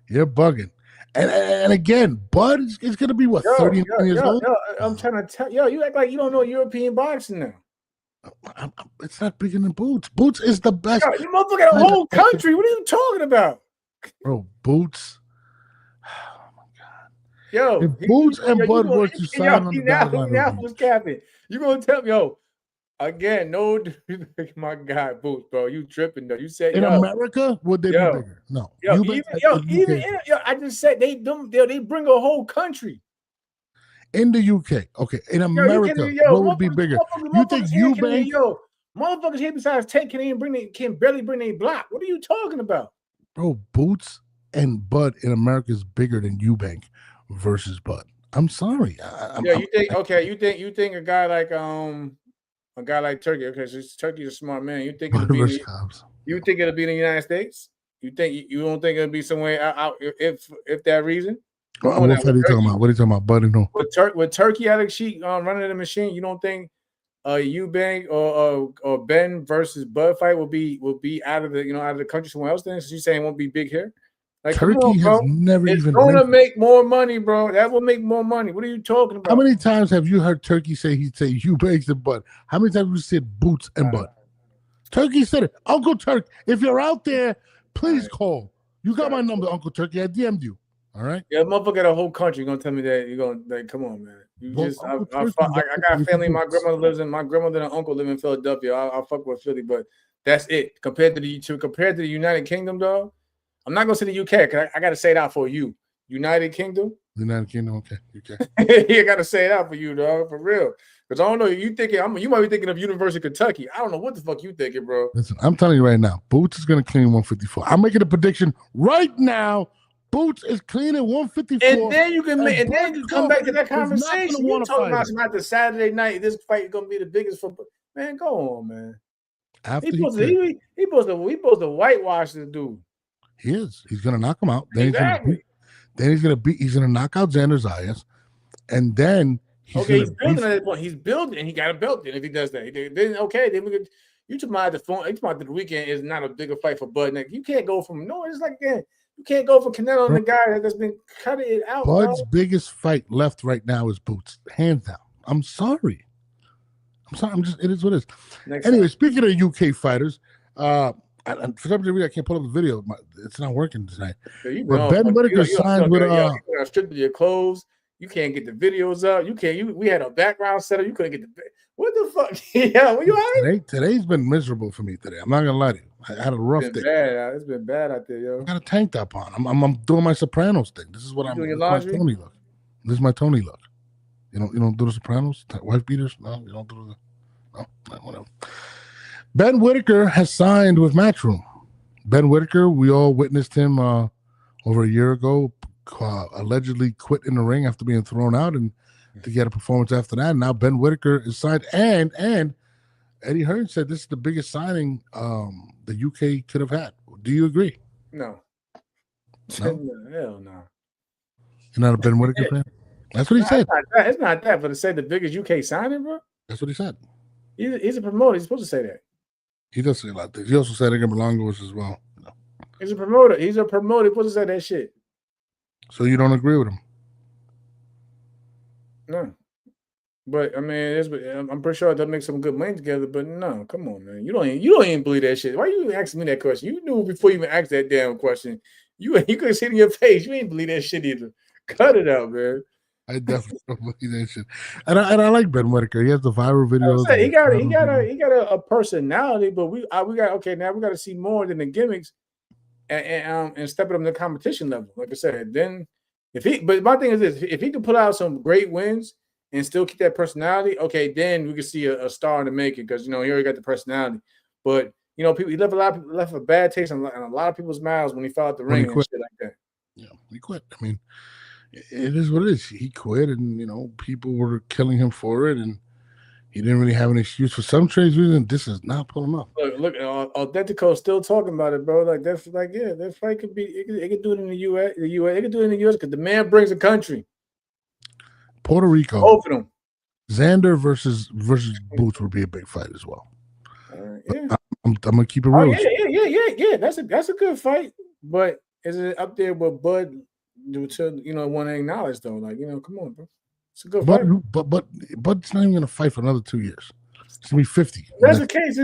You're bugging. And again, Bud is going to be what, 39 years old? I'm trying to tell you act like you don't know European boxing now. It's not bigger than Boots. Boots is the best. Yo, you motherfucker, the whole country. What are you talking about, bro? Boots. Oh my god. Yo, if Boots and Bud were to sign on the now who's capping? You gonna tell me, yo? Again, no, my God, Boots, bro, you tripping though. You said in America, would they be bigger? No. I just said they bring a whole country. In the UK, okay. In America, what would be bigger? You think Eubank? Motherfuckers here besides 10 can barely bring a block. What are you talking about? Bro, Boots and Bud in America is bigger than Eubank versus Bud. I'm sorry. You think a guy like Turkey, okay, so Turkey's a smart man. You think it'll be in the United States? You don't think it'll be somewhere out if that reason? What are you talking about? What are you talking about, Buddy? No. With Turkey out of the sheet running the machine, you don't think Eubank or Ben versus Bud fight will be out of the country somewhere else? Then, so you saying it won't be big here? Like, Turkey has never even. It's gonna make more money, bro. That will make more money. What are you talking about? How many times have you heard Turkey say Eubanks and Bud? How many times have you said Boots and Bud? Turkey said it. Uncle Turk, if you're out there, please call. You got my number, Uncle Turkey. I DM'd you. All right. Yeah, motherfucker, the whole country. You're gonna tell me that you're gonna like, come on, man. I got family. My grandmother and uncle live in Philadelphia. I fuck with Philly, but that's it. Compared to the United Kingdom, dog. I'm not gonna say the UK because I gotta say it out for you. United Kingdom. Okay. You gotta say it out for you, dog, for real. Because I don't know, you might be thinking of University of Kentucky. I don't know what the fuck you thinking, bro. Listen, I'm telling you right now, Boots is gonna clean 154. I'm making a prediction right now. Boots is cleaning 154. And then you come back to that conversation. You talking about the Saturday night. This fight is gonna be the biggest for man. Go on, man. He supposed to whitewash this dude. He is. He's gonna knock him out. Then exactly. He's gonna knock out Xander Zayas, and then he's building at that point. He's building, and he got a belt. Then if he does that, then we could. You talking about the weekend is not a bigger fight for Bud. You can't go from it's like that. You can't go for Canelo and the guy that's been cutting it out. Bud's biggest fight left right now is Boots, hands down. I'm sorry. It is what it is. Anyway, speaking of UK fighters, and for some reason I can't pull up the video. It's not working tonight. But Ben Whitaker signed with stripped your clothes. You can't get the videos up. We had a background setup. You couldn't get the. What the fuck? Yeah, were you all right? Today's been miserable for me today. I'm not gonna lie to you. I had a rough day. It's been bad out there, yo. I got a tank top on. I'm doing my Sopranos thing. This is what I'm doing. My Tony look. This is my Tony look. You don't do the Sopranos? Wife beaters? No, you don't do the. No, whatever. Ben Whitaker has signed with Matchroom. Ben Whitaker, we all witnessed him over a year ago, allegedly quit in the ring after being thrown out and to get a performance after that. And now Ben Whitaker is signed, and Eddie Hearn said this is the biggest signing the UK could have had. Do you agree? No. Hell no. You're not a Ben Whitaker fan? That's what he said. It's not that, but to say the biggest UK signing, bro. That's what he said. He's a promoter. He's supposed to say that. He does say a lot of things. He also said Edgar Milongo as well. He's a promoter. He's supposed to say that shit. So you don't agree with him? No. But I mean, I'm pretty sure they'll make some good money together. But no, come on, man. You don't even believe that shit. Why you asking me that question? You knew before you even asked that damn question. You could see it in your face. You ain't believe that shit either. Cut it out, man. I definitely don't believe that shit. And I like Ben Whitaker. He has the viral videos. He got a personality, but we got now we got to see more than the gimmicks and step it up in the competition level. Like I said, then but my thing is this: if he can pull out some great wins and still keep that personality, okay, then we can see a star in the making because he already got the personality. But people, he left a bad taste in a lot of people's mouths when he fell out the ring and shit like that. Yeah, he quit. I mean, it is what it is. He quit, and people were killing him for it, and he didn't really have an excuse for some trades reason. This is not pulling up. Look, Authenticos still talking about it, bro. Like that's like, yeah, that fight could be. It could do it in the U.S. It could do it in the U.S. because the man brings a country. Puerto Rico. Both of them. Xander versus Boots would be a big fight as well. Yeah. I'm gonna keep it real. Yeah. That's a good fight, but is it up there with Bud? To want to acknowledge though, like come on, bro. It's a good fight. But Bud's not even gonna fight for another 2 years. It's gonna be 50. If that's the case.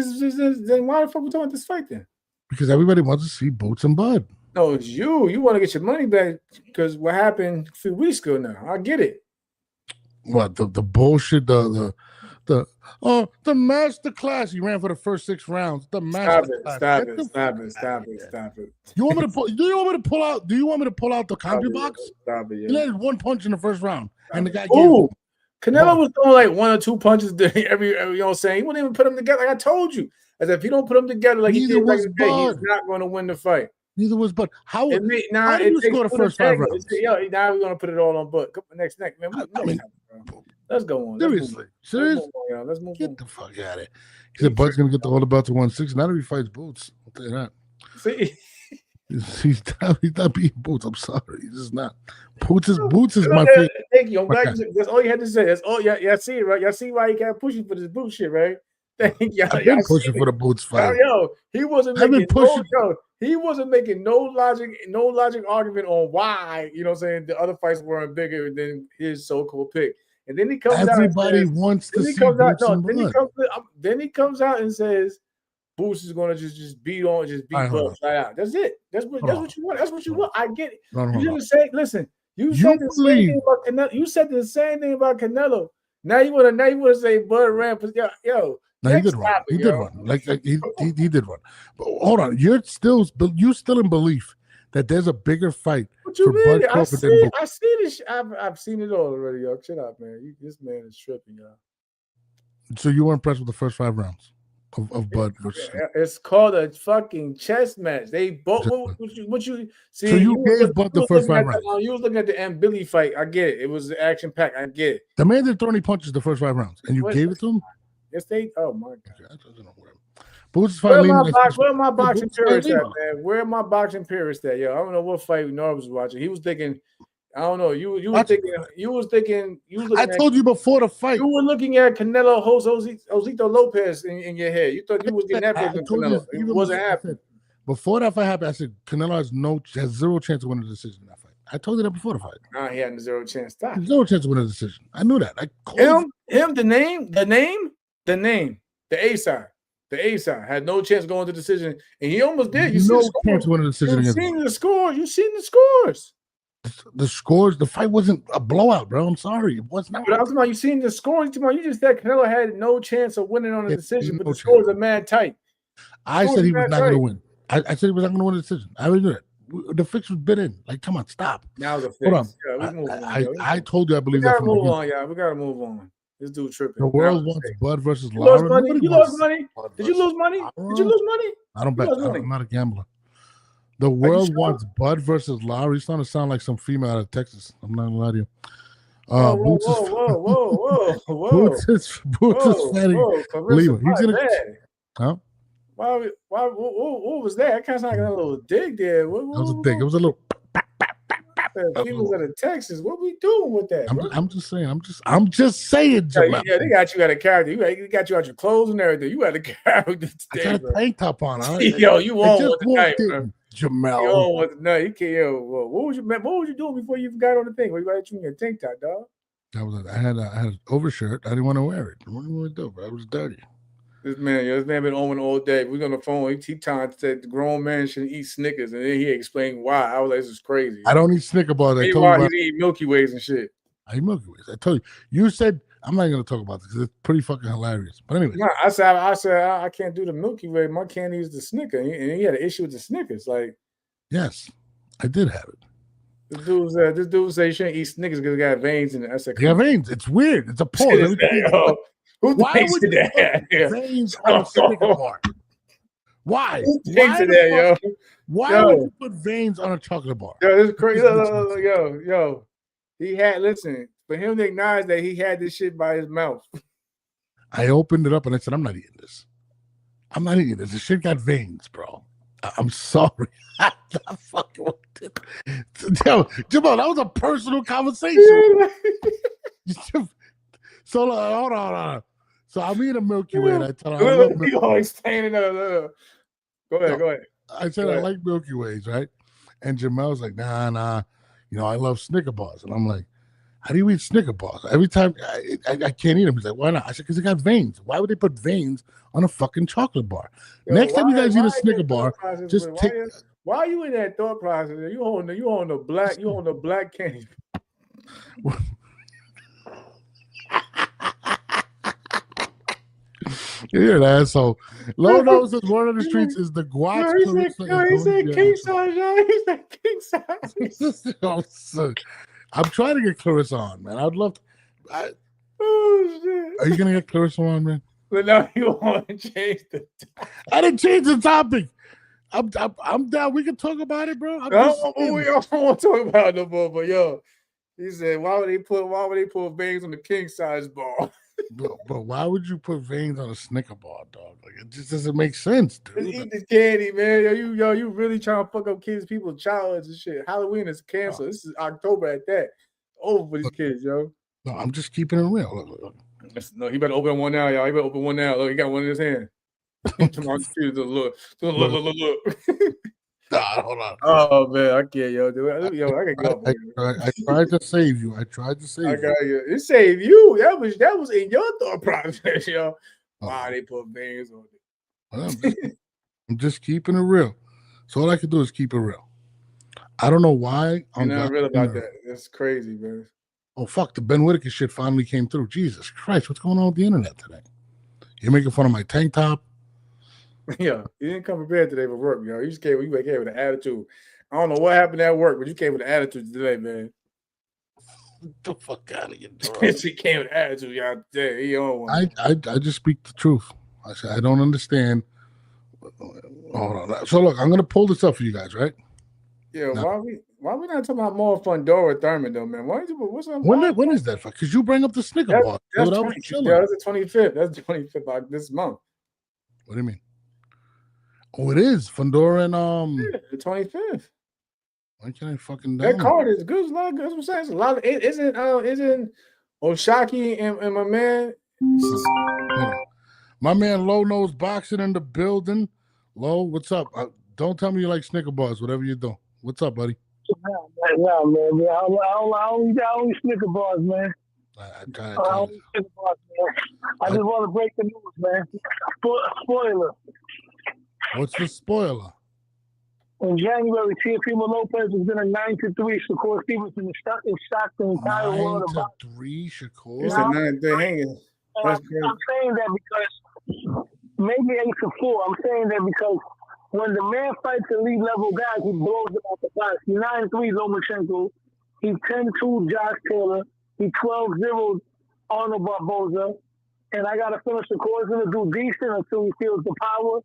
Then why the fuck we talking about this fight then? Because everybody wants to see Boots and Bud. No, it's you. You want to get your money back because what happened a few weeks ago now. I get it. What the bullshit? The master class. He ran for the first 6 rounds. The master class. Stop it. You want me to pull? Do you want me to pull out? Do you want me to pull out the compu box? Stop it. Yeah. He landed 1 punch in the first round, and the guy. Canelo was throwing like 1 or 2 punches every. You know what I'm saying? He wouldn't even put them together. Like I told you, as if you don't put them together like he did back in the day, he's not going to win the fight. Neither was Bud. How did you score the first 5 rounds? Now we're gonna put it all on Bud. Next, man. Let's go on. Seriously. Let's move on. Get the fuck out of here. He said Bud's gonna get all the belts to 160. Not if he fights Boots. I'll tell you that. See. He's not beating Boots. I'm sorry. He's just not. Boots is my favorite. Thank you. I'm glad that's all you had to say. That's all. Yeah, see it, right? Y'all see why he got pushing for this Boots shit, right? Thank you. I've been pushing for the Boots fight. He wasn't making no logic argument on why, you know what I'm saying, the other fights weren't bigger than his so-called pick. And then he comes Everybody wants to see Boots and Bud. Then he comes out and says Boots is gonna just beat Bud flat out. That's it. That's what you want. That's what you want. I get it. You just say, listen, you said the same thing about Canelo. You said the same thing about Canelo. Now you wanna say Bud ran for yo. No, he did run. He did run. Like he did run. But hold on, you're still in belief that there's a bigger fight. What you mean? I see this. I've seen it all already, yo. Shut up, man. This man is tripping, yo. So you were impressed with the first 5 rounds of Bud versus? It's called a fucking chess match. They both. What you see? So you gave Bud the first 5 rounds. You was looking at the M. Billy fight. I get it. It was action packed. I get it. The man didn't throw any punches the first 5 rounds, and you gave it to him. Yes, they. Oh my god! Where my boxing purists at, man? Where my boxing purists at, yo? I don't know what fight Norv was watching. He was thinking, I don't know. You was thinking. I told you before the fight. You were looking at Canelo Josito Lopez in your head. You thought you was getting that from Canelo. It wasn't happening. Before that fight happened, I said Canelo has 0 chance of winning the decision in that fight. I told you that before the fight. Nah, he had 0 chance. Stop. 0 chance of winning the decision. I knew that. The A side. The A side had no chance going to the decision, and he almost did. You no chance to win the decision. You've seen the scores. You've seen the scores. The scores. The fight wasn't a blowout, bro. I'm sorry, it was not. But I was talking about you seen the scores. You just said Canelo had no chance of winning on a decision, but the scores are mad tight. I said he was not going to win. I said he was not going to win the decision. I already knew that. The fix was bit in. Like, come on, stop. Now the fix. Hold on. Yeah, I told you I believe that. We gotta move on, y'all. We gotta move on. This dude tripping. The world wants Bud versus Lara. You lost money? Did you lose money? I don't bet. I'm not a gambler. The world wants Bud versus Lara. He's starting to sound like some female out of Texas. I'm not gonna lie to you. Whoa. Boots is fatty. Leave He's gonna. Huh? Why? What was that? That kind of sounded like a little dig there. That was a dig. It was a little. People out of Texas, what we doing with that? I'm just saying. I'm just saying. Yeah, they got you out of character. They got you out your clothes and everything. You had a character today. I got a tank top on. Yo, you on with the night, bro. Jamel. You on with the night. You can't. Yo, what was you doing before you got on the thing? Well, you got you in your tank top, dog. That was. I had an overshirt. I didn't want to wear it. What do you want to do, bro? I was dirty. This man been on all day. We're on the phone. He trying to say the grown man shouldn't eat Snickers, and then he explained why. I was like, this is crazy. I don't eat Snicker bars. I told you he's eating Milky Ways and shit. I eat Milky Ways. I told you. You said I'm not going to talk about this because it's pretty fucking hilarious. But anyway, no, I said I can't do the Milky Way. My candy is the Snicker, and he had an issue with the Snickers. Like, yes, I did have it. This dude said you shouldn't eat Snickers because it got veins in it. I said, yeah, veins. It's weird. It's a pause. Why would you put veins on a Snicker bar? Why? Why would you put veins on a chocolate bar? Yo, this is crazy. Yo. He had for him to acknowledge that he had this shit by his mouth. I opened it up and I said, I'm not eating this. I'm not eating this. This shit got veins, bro. I'm sorry. I fucking Jamal, that was a personal conversation. So hold on. So I'm eating a Milky Way and I tell her I love Milky Ways. Go ahead. I said I like Milky Ways, right? And Jamel's like, nah. You know, I love Snicker bars. And I'm like, how do you eat Snicker bars? Every time I can't eat them. He's like, why not? I said, because it got veins. Why would they put veins on a fucking chocolate bar? Next time you guys eat a Snicker bar, just take. Why are you in that thought process? You on the black candy. You're an asshole. Low Nose is one of the streets is the guac. He said king size, y'all. He said king size. I'm trying to get Clarissa on, man. I'd love to. Oh shit! Are you gonna get Clarissa on, man? But now you want to change the topic. I didn't change the topic. I'm down. We can talk about it, bro. I don't want to talk about it no more. But yo, he said, why would they put veins on the king size bar? But why would you put veins on a Snicker bar, dog? Like it just doesn't make sense, dude. Just eat the candy, man. You really trying to fuck up people's childhoods and shit. Halloween is canceled. This is October at that. Over for these kids, yo. No, I'm just keeping it real. Look. No, he better open one now, y'all. He better open one now. Look, he got one in his hand. Look. Nah, hold on. Oh man, I can't, yo. I can go. I tried to save you. I got you. It saved you. That was in your thought process, yo. Why they put veins on it? I'm just keeping it real. So all I can do is keep it real. I don't know why. I'm not real about that. That's crazy, man. Oh fuck! The Ben Whitaker shit finally came through. Jesus Christ, what's going on with the internet today? You're making fun of my tank top. Yeah, you didn't come prepared today for work, yo. You just came with an attitude. I don't know what happened at work, but you came with an attitude today, man. Get the fuck out of here, She came with an attitude, y'all. Today. He on one. I just speak the truth. I said I don't understand. Hold on. So look, I'm gonna pull this up for you guys, right? Yeah. Now, why we not talking about more Fundora Thurman though, man? What's up? When is that? Because you bring up the Snicker bar. That's the 25th. That's the 25th of this month. What do you mean? Oh, it is Fundora and the 25th. Why can't I fucking that card is good? It's a lot of good. That's what I'm saying. It's a lot of isn't Oshaki and my man. My man Low Nose Boxing in the building. Low, what's up? Don't tell me you like Snicker bars, whatever you do. What's up, buddy? Yeah, man. I only Snicker bars, man. I just want to break the news, man. Spoiler. What's the spoiler? In January, Teofimo Lopez has been a 9-3. Shakur Stevenson is shocked the entire world about 9-3. Shakur. It's a 9-3 hanging. I'm saying that because maybe 8-4. I'm saying that because when the man fights elite level guys, he blows them out the box. He's 9-3 Lomachenko. He's 10-2 Josh Taylor. He's 12-0 Arnold Barboza. And I got to finish the course. He's going to do decent until he feels the power.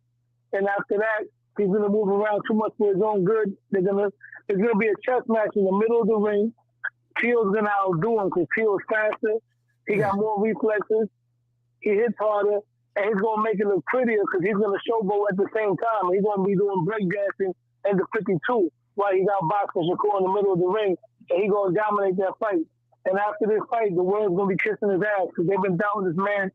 And after that, he's going to move around too much for his own good. There's going to be a chess match in the middle of the ring. Teal's going to outdo him because Teal's faster. He got more reflexes. He hits harder. And he's going to make it look prettier because he's going to showboat at the same time. He's going to be doing breakdancing in the 52 while he's out boxing Shakur in the middle of the ring. And he's going to dominate that fight. And after this fight, the world's going to be kissing his ass because they've been doubting this man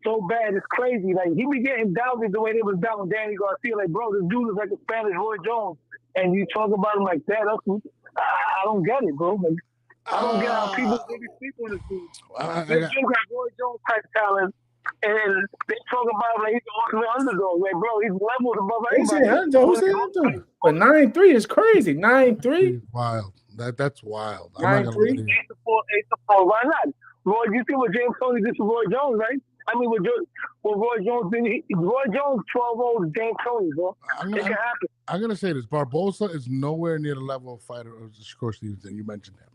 so bad. It's crazy. Like, he be getting doubted the way they was doubting Danny Garcia. Like, bro, this dude is like a Spanish Roy Jones. And you talk about him like that. I don't get it, bro. Like, I don't get how people really speak on this dude. This dude got Roy Jones type talent. And they talk about him like he's the ultimate underdog. Like, bro, he's levels above everybody. But 9-3 is crazy. 9-3? Wild. That's wild. 9-3? 8-4. Why not? Roy, you see what James Tony did to Roy Jones, right? I mean, with Roy Jones, Roy Jones 12-0 James Tony, bro. It can happen. I'm going to say this. Barboza is nowhere near the level of fighter of Shakur Stevenson. You mentioned him.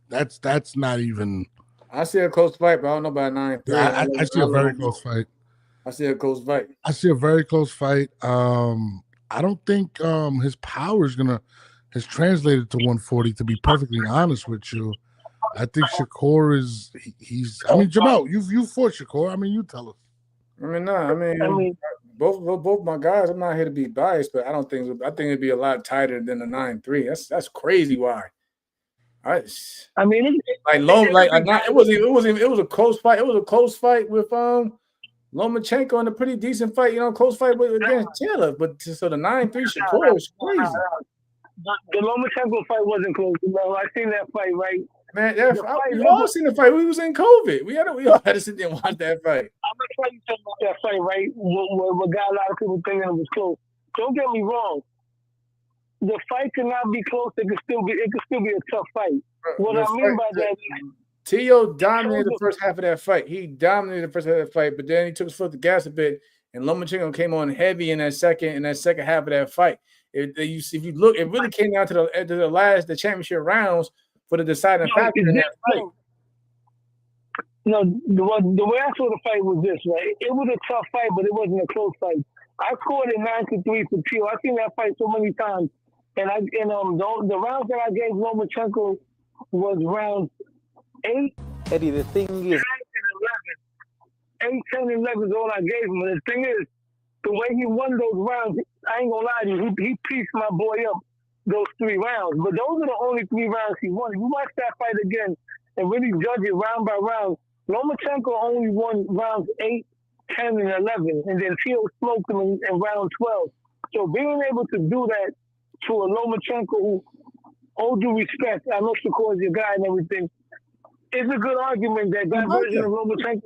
That's not even... I see a close fight, but I don't know about 9-3. I see a very close fight. I see a close fight. I see a very close fight. I don't think his power has translated to 140, to be perfectly honest with you. I think Shakur is he's. I mean, Jamal, you fought Shakur. I mean, you tell us. I mean, both my guys. I'm not here to be biased, but I think it'd be a lot tighter than the 9-3. That's crazy. Why? It was a close fight. It was a close fight with Lomachenko in a pretty decent fight. Close fight against Taylor. But so the 9-3 Shakur is crazy. The Lomachenko fight wasn't close. I seen that fight, right? Man, we all seen the fight. We was in COVID. We all had to sit there and watch that fight. I'm gonna tell you something about that fight, right? What got a lot of people thinking it was close. Don't get me wrong. The fight cannot be close. It could still be a tough fight. What I mean by that is T.O. dominated the first half of that fight. He dominated the first half of that fight, but then he took his foot to the gas a bit, and Lomachenko came on heavy in that second half of that fight. If you look, it really came down to the championship rounds for the deciding factor in that fight. No, the way I saw the fight was this, right? It was a tough fight, but it wasn't a close fight. I scored it 9-3 for T.O. I've seen that fight so many times, and the rounds that I gave Lomachenko was rounds 8, Eddie, the thing is 8, 10, 11 is all I gave him. And the thing is, the way he won those rounds, I ain't gonna lie to you, he pieced my boy up those 3 rounds. But those are the only 3 rounds he won. If you watch that fight again and really judge it round by round, Lomachenko only won rounds 8, 10, and 11, and then T.O. smoked him in round 12. So being able to do that to a Lomachenko who, all due respect, I know Shakur is your guy and everything, it's a good argument that version of Lomachenko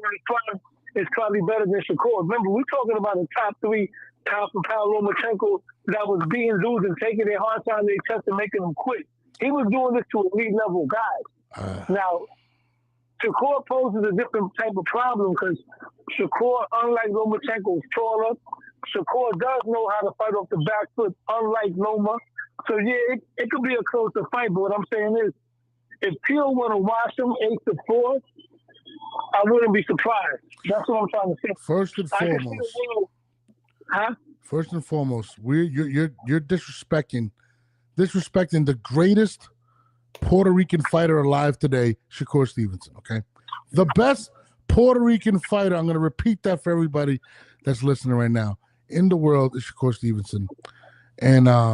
is probably better than Shakur. Remember, we're talking about a top 3 pound-for-pound Lomachenko that was beating dudes and taking their hearts out of their chest and making them quit. He was doing this to elite-level guys. Now, Shakur poses a different type of problem because Shakur, unlike Lomachenko, is taller. Shakur does know how to fight off the back foot, unlike Loma. So, yeah, it could be a closer fight, but what I'm saying is, if T.O. want to watch him 8-4, I wouldn't be surprised. That's what I'm trying to say. First and foremost, you're disrespecting the greatest Puerto Rican fighter alive today, Shakur Stevenson. Okay, the best Puerto Rican fighter. I'm going to repeat that for everybody that's listening right now in the world is Shakur Stevenson, and I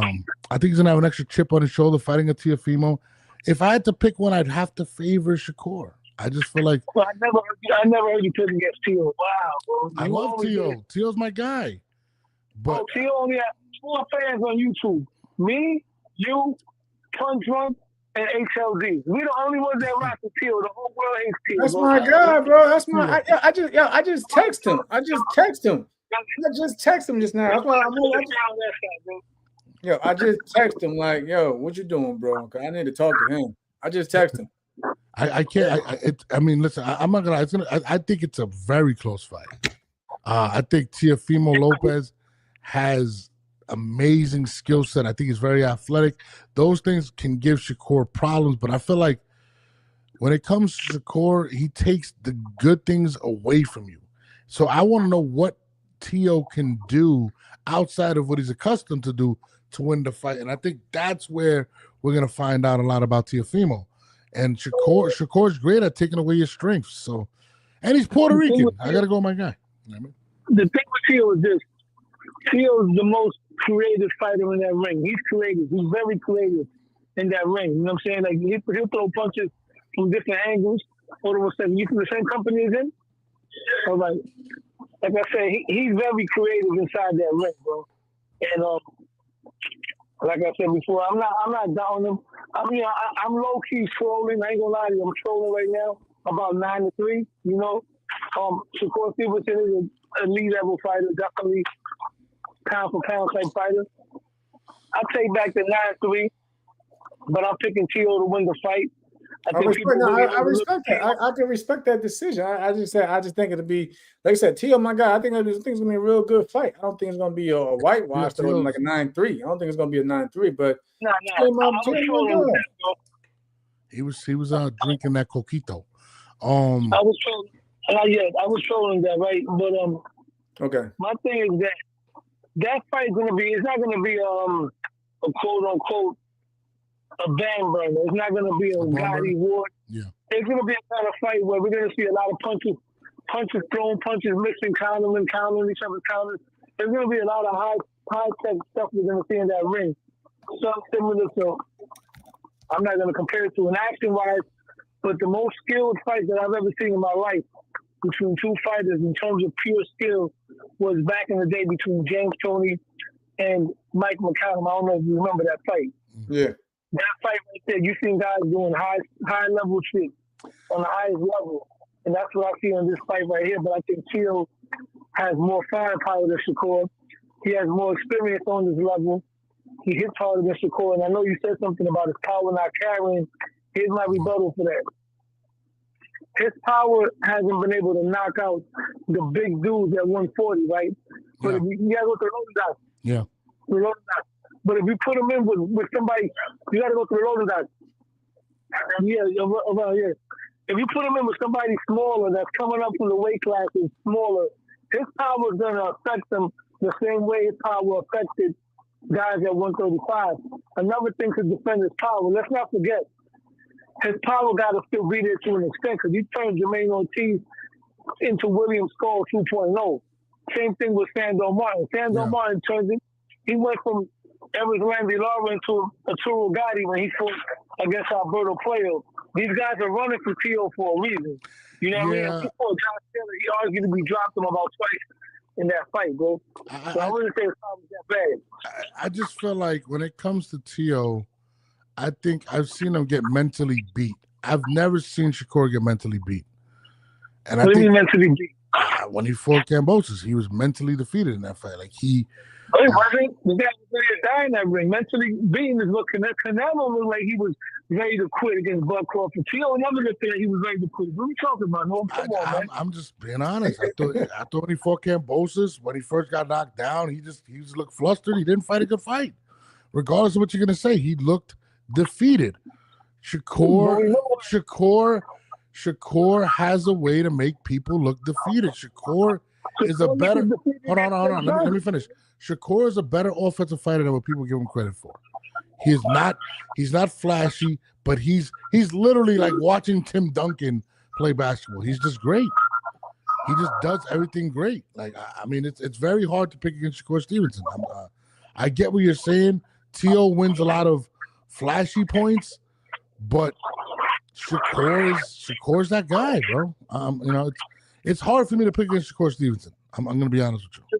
think he's gonna have an extra chip on his shoulder fighting a Teofimo. If I had to pick one, I'd have to favor Shakur. I just feel like I never heard you pick against T.O. Wow, bro. I love T.O. T.O.'s my guy. But T.O. only has 4 fans on YouTube. Me, you, Punch Drunk, and HLD. We the only ones that rock with T.O. The whole world hates T.O. That's my guy, bro. That's my. I just text him. I just text him just now. That's why I just text him like, yo, what you doing, bro? I need to talk to him. I just text him. I can't. I mean, listen. I'm not gonna. I think it's a very close fight. I think Teofimo Lopez has amazing skill set. I think he's very athletic. Those things can give Shakur problems, but I feel like when it comes to Shakur, he takes the good things away from you. So I want to know what T.O. can do outside of what he's accustomed to do to win the fight, and I think that's where we're gonna find out a lot about Teofimo. And Shakur's great at taking away your strengths. So, and he's Puerto Rican. I gotta go with my guy. You know what I mean? The thing with T.O. is this: T.O. is the most creative fighter in that ring. He's creative. He's very creative in that ring. You know what I'm saying? Like he'll throw punches from different angles. Hold on a second. You from the same company as him? All right. Like I said, he's very creative inside that ring, bro. And like I said before, I'm not down him. I'm low key trolling. I ain't gonna lie to you. I'm trolling right now about 9-3. You know, Shakur Stevenson is a elite level fighter, definitely pound for pound type fighter. I'll take back the 9-3, but I'm picking T.O. to win the fight. I respect that. I can respect that decision. I just think it'll be, like I said, T.O. my guy. I think it's gonna be a real good fight. I don't think it's gonna be a whitewash or like a 9-3. I don't think it's gonna be a 9-3. But he was drinking that coquito. I was trolling. I was trolling that, right? But okay. My thing is that fight's gonna be. It's not gonna be a quote unquote a bang burner. It's not going to be a Gotti Ward. Yeah. It's going to be a kind of fight where we're going to see a lot of punches thrown, punches mixing, countering each other's counters. There's going to be a lot of high-tech stuff we're going to see in that ring. Something similar to, I'm not going to compare it to an action-wise, but the most skilled fight that I've ever seen in my life between two fighters in terms of pure skill was back in the day between James Toney and Mike McCallum. I don't know if you remember that fight. Yeah. That fight right there, you seen guys doing high level shit on the highest level. And that's what I see in this fight right here. But I think Teal has more firepower than Shakur. He has more experience on this level. He hits harder than Shakur. And I know you said something about his power not carrying. Here's my rebuttal for that. His power hasn't been able to knock out the big dudes at 140, right? But if you gotta go to the loading dock. Yeah. The loading dock. But if you put him in with somebody, you gotta go to the loading dock. Yeah, around here. If you put him in with somebody smaller that's coming up from the weight classes smaller, his power is gonna affect him the same way his power affected guys at 135. Another thing to defend his power, let's not forget, his power got to still be there to an extent because he turned Jermaine Ortiz into William Skull 2.0. Same thing with Sandor Martin. Sandor Martin he went from Evans Randy Lara into Arturo Gatti when he fought against Alberto Puello. These guys are running for Tio for a reason. You know what I mean? If he fought Josh Taylor, he arguably dropped him about twice in that fight, bro. So I wouldn't say his power was that bad. I just feel like when it comes to Tio, I think I've seen him get mentally beat. I've never seen Shakur get mentally beat. And what do you mean mentally beat? When he fought Kambosos, he was mentally defeated in that fight. Like he wasn't. The guy was ready to die in that ring. Mentally beaten is what Canelo looked like he was ready to quit against Bud Crawford. Tio never looked like he was ready to quit. What are you talking about? No, come on, man. I'm just being honest. I thought when he fought Kambosos, when he first got knocked down, he just looked flustered. He didn't fight a good fight. Regardless of what you're gonna say, he looked defeated. Shakur has a way to make people look defeated. Shakur is a better. Hold on. Let me finish. Shakur is a better offensive fighter than what people give him credit for. He's not flashy, but he's literally like watching Tim Duncan play basketball. He's just great. He just does everything great. Like I mean, it's very hard to pick against Shakur Stevenson. I get what you're saying. Tio wins a lot of flashy points, but Shakur's that guy, bro. You know, it's hard for me to pick against Shakur Stevenson. I'm going to be honest with you.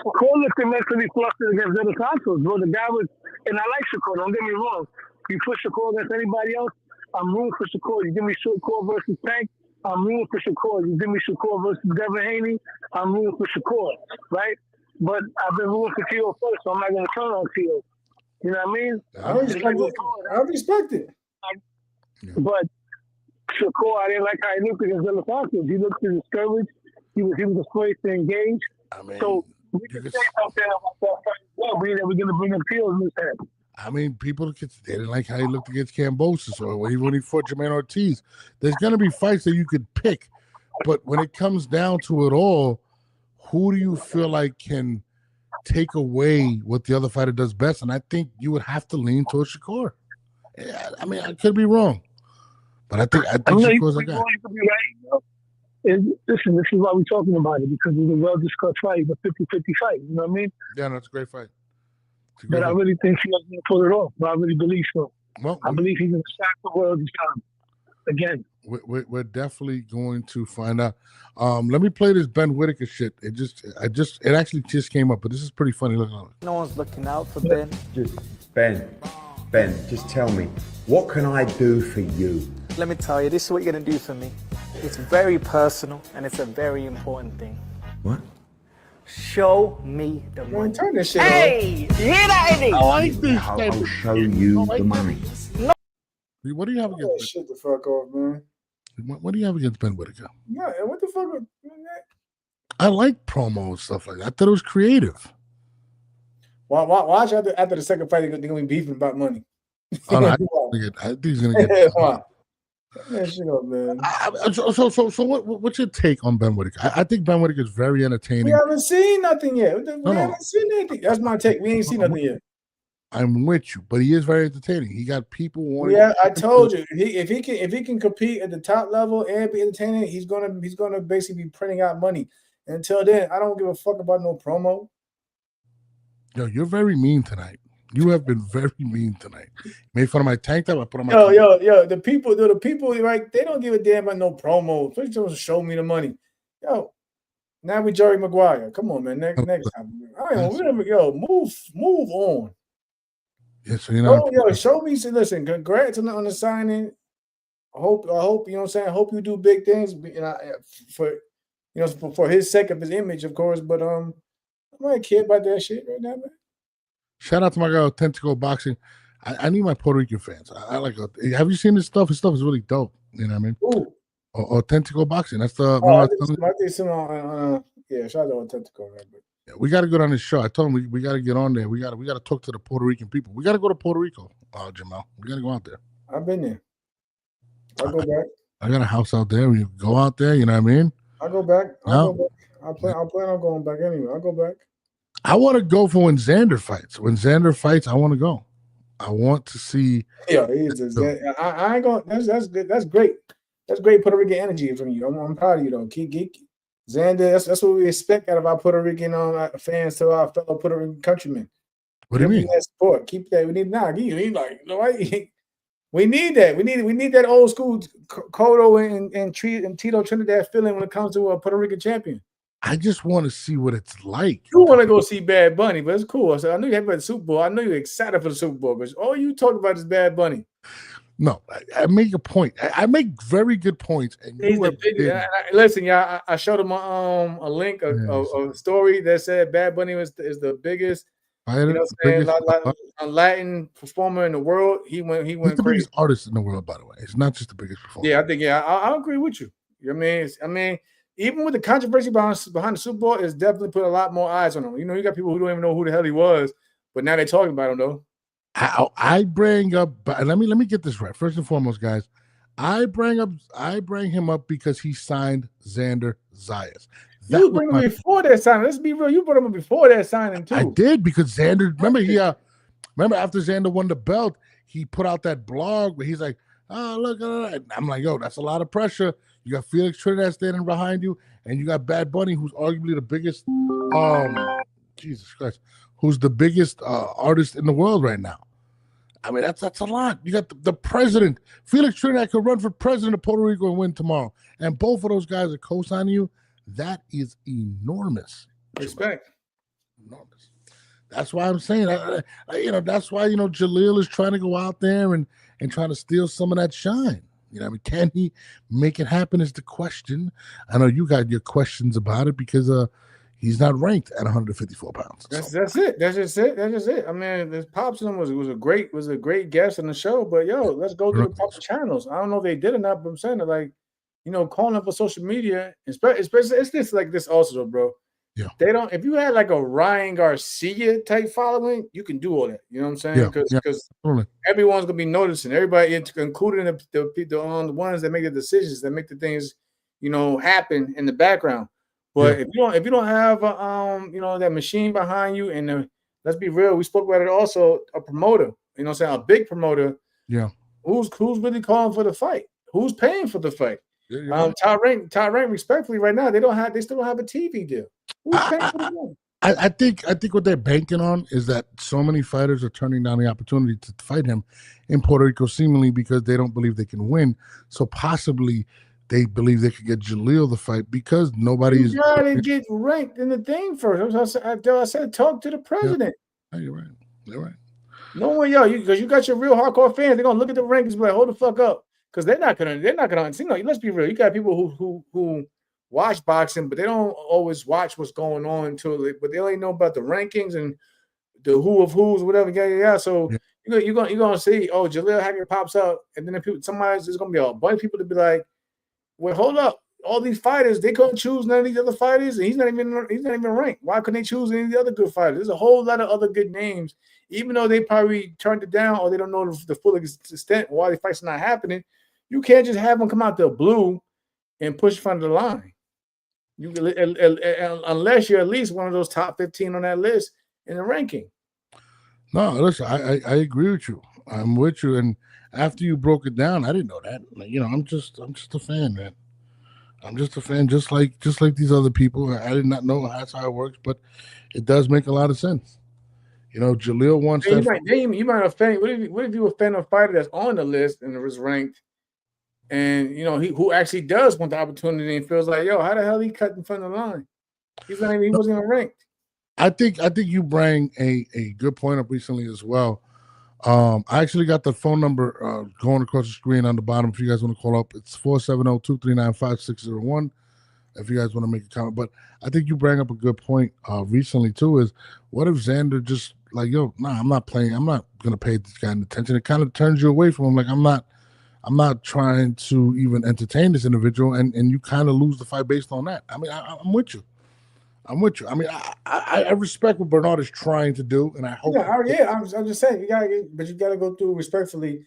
Shakur looked immensely flustered against Zito Santos, bro. The guy was, and I like Shakur. Don't get me wrong. You put Shakur against anybody else, I'm rooting for Shakur. You give me Shakur versus Tank, I'm rooting for Shakur. You give me Shakur versus Devin Haney, I'm rooting for Shakur, right? But I've been rooting for Tio first, so I'm not going to turn on Tio. You know what I mean? I respect it. But Shakur, I didn't like how he looked against Zito Santos. He looked discouraged. He was afraid to engage. I mean, so we can say something about that fight. Well, we're going to bring up Tio in this head. I mean, people they didn't like how he looked against Kambosos or when he fought Jermaine Ortiz. There's going to be fights that you could pick, but when it comes down to it all, who do you feel like can take away what the other fighter does best? And I think you would have to lean towards Shakur. Yeah, I mean, I could be wrong, but I think Shakur's a guy. You could be right. Listen, this is why we're talking about it, because it's a well-discussed fight, a 50-50 fight. You know what I mean? Yeah, no, it's a great fight. But I really think he's going to pull it off. But I really believe so. Well, I believe he's going to shock the world this time. Again. We're definitely going to find out. Let me play this Ben Whitaker shit. It actually just came up, but this is pretty funny. Look at it. No one's looking out for Ben. Ben, just tell me, what can I do for you? Let me tell you, this is what you're going to do for me. It's very personal, and it's a very important thing. What? Show me the money. Turn this shit hey, you hear that, Eddie? I like this. I'll show you the money. No. What do you have against shut the fuck off, man. What do you have against Ben Whitaker? Yeah, what the fuck? I like promo and stuff like that. I thought it was creative. Watch after the second fight, they're going to be beefing about money. Oh, no, I think he's going to get that shit up, man. So what's your take on Ben Whitaker? I think Ben Whitaker is very entertaining. We haven't seen nothing yet. We haven't seen anything. That's my take. We ain't seen nothing yet. I'm with you, but he is very entertaining. He got people wanting. Yeah, I told you if he can compete at the top level and be entertaining, he's gonna basically be printing out money. Until then, I don't give a fuck about no promo. Yo, you're very mean tonight. You have been very mean tonight. Made fun of my tank top. I put on my. Yo. The people, right? They don't give a damn about no promo. First, just show me the money. Yo, now we Jerry Maguire. Come on, man. Next time. Move on. Yeah, so you know. Show me. Listen, congrats on the signing. I hope you know what I'm saying. I hope you do big things. For his sake of his image, of course. But I don't care about that shit right now, man. Shout out to my guy Authentico Boxing. I need my Puerto Rican fans. I like. Have you seen his stuff? His stuff is really dope. You know what I mean? Ooh. Authentico Boxing. That's the. Shout out to Authentico, man. Yeah, we got to go on this show. I told him we got to get on there. We got to talk to the Puerto Rican people. We got to go to Puerto Rico, Jamal. We got to go out there. I've been there. I'll go back. I got a house out there. We go out there. You know what I mean? I'll go back. I'll plan on going back anyway. I'll go back. I want to go for when Xander fights. When Xander fights, I want to go. I want to see. Yeah, I ain't going. That's good. That's great. That's great Puerto Rican energy from you. I'm proud of you though. Keep Xander. That's what we expect out of our Puerto Rican fans to our fellow Puerto Rican countrymen. What do you mean? That support. Keep that. We need we need that. We need that old school Cotto and Tito Trinidad feeling when it comes to a Puerto Rican champion. I just want to see what it's like. You want to go see Bad Bunny, but it's cool. I know you happy about the Super Bowl. I know you're excited for the Super Bowl, but all you talk about is Bad Bunny. No, I make a point. I make very good points. And listen, y'all. I showed him a link, a story that said Bad Bunny is the biggest. A Latin performer in the world. He went He's the crazy. Biggest artist in the world, by the way. It's not just the biggest performer. Yeah, I agree with you. I mean, even with the controversy behind the Super Bowl, it's definitely put a lot more eyes on him. You know, you got people who don't even know who the hell he was, but now they're talking about him though. I bring up. Let me get this right. First and foremost, guys, I bring him up because he signed Xander Zayas. You bring him before that signing. Let's be real. You brought him before that signing too. I did because Xander. Remember after Xander won the belt, he put out that blog where he's like, "Oh, look at that." I'm like, "Yo, that's a lot of pressure." You got Felix Trinidad standing behind you, and you got Bad Bunny, who's arguably the biggest. Jesus Christ, who's the biggest artist in the world right now? I mean, that's a lot. You got the president. Felix Trinidad could run for president of Puerto Rico and win tomorrow, and both of those guys are co-signing you. That is enormous. Respect. Enormous. That's why I'm saying, that's why, Jaleel is trying to go out there and trying to steal some of that shine. Can he make it happen is the question. I know you got your questions about it because he's not ranked at 154 pounds. That's it. That's just it. I mean, this Popson was a great guest on the show, but let's go through the proper channels. I don't know if they did or not, but I'm saying that, like, calling up for social media, especially it's this like this also, bro. Yeah. They don't. If you had like a Ryan Garcia type following, you can do all that. You know what I'm saying? Because everyone's gonna be noticing. Everybody, including the ones that make the decisions, that make the things, happen in the background. But if you don't have that machine behind you, and let's be real, we spoke about it also. A promoter, a big promoter. Yeah. Who's really calling for the fight? Who's paying for the fight? Top rank, respectfully, right now they still don't have a TV deal. I think what they're banking on is that so many fighters are turning down the opportunity to fight him in Puerto Rico, seemingly because they don't believe they can win. So possibly they believe they could get Jaleel the fight because nobody is. You gotta get ranked in the thing first. I said talk to the president. Yeah. You're right. No one, because you got your real hardcore fans. They're gonna look at the rankings and be like, hold the fuck up. Because they're not gonna. Let's be real. You got people who watch boxing, but they don't always watch what's going on but they only know about the rankings and the who of who's, whatever. Yeah. So you're gonna see, Jaleel Hackett pops up, and then there's gonna be a bunch of people to be like, well, hold up, all these fighters, they couldn't choose none of these other fighters, and he's not even ranked. Why couldn't they choose any of the other good fighters? There's a whole lot of other good names, even though they probably turned it down or they don't know the full extent why the fight's not happening. You can't just have them come out the blue and push in front of the line. Unless you're at least one of those top 15 on that list in the ranking. No, listen, I agree with you. I'm with you. And after you broke it down, I didn't know that. Like, I'm just a fan, man. I'm just a fan, just like these other people. I did not know that's how it works, but it does make a lot of sense. Jaleel wants And that. you might offend. What if you offend a fighter that's on the list and was ranked, and he who actually does want the opportunity and feels like, yo, how the hell he cut in front of the line? He wasn't even ranked. I think you bring a good point up recently as well. I actually got the phone number going across the screen on the bottom. If you guys want to call up, it's 470-239-5601. If you guys want to make a comment, but I think you bring up a good point recently too. Is what if Xander just like, yo, nah, I'm not playing. I'm not gonna pay this guy attention. It kind of turns you away from him. Like I'm not trying to even entertain this individual, and you kind of lose the fight based on that. I mean, I'm with you. I'm with you. I mean, I respect what Bernard is trying to do, and I hope. I'm just saying you gotta go through respectfully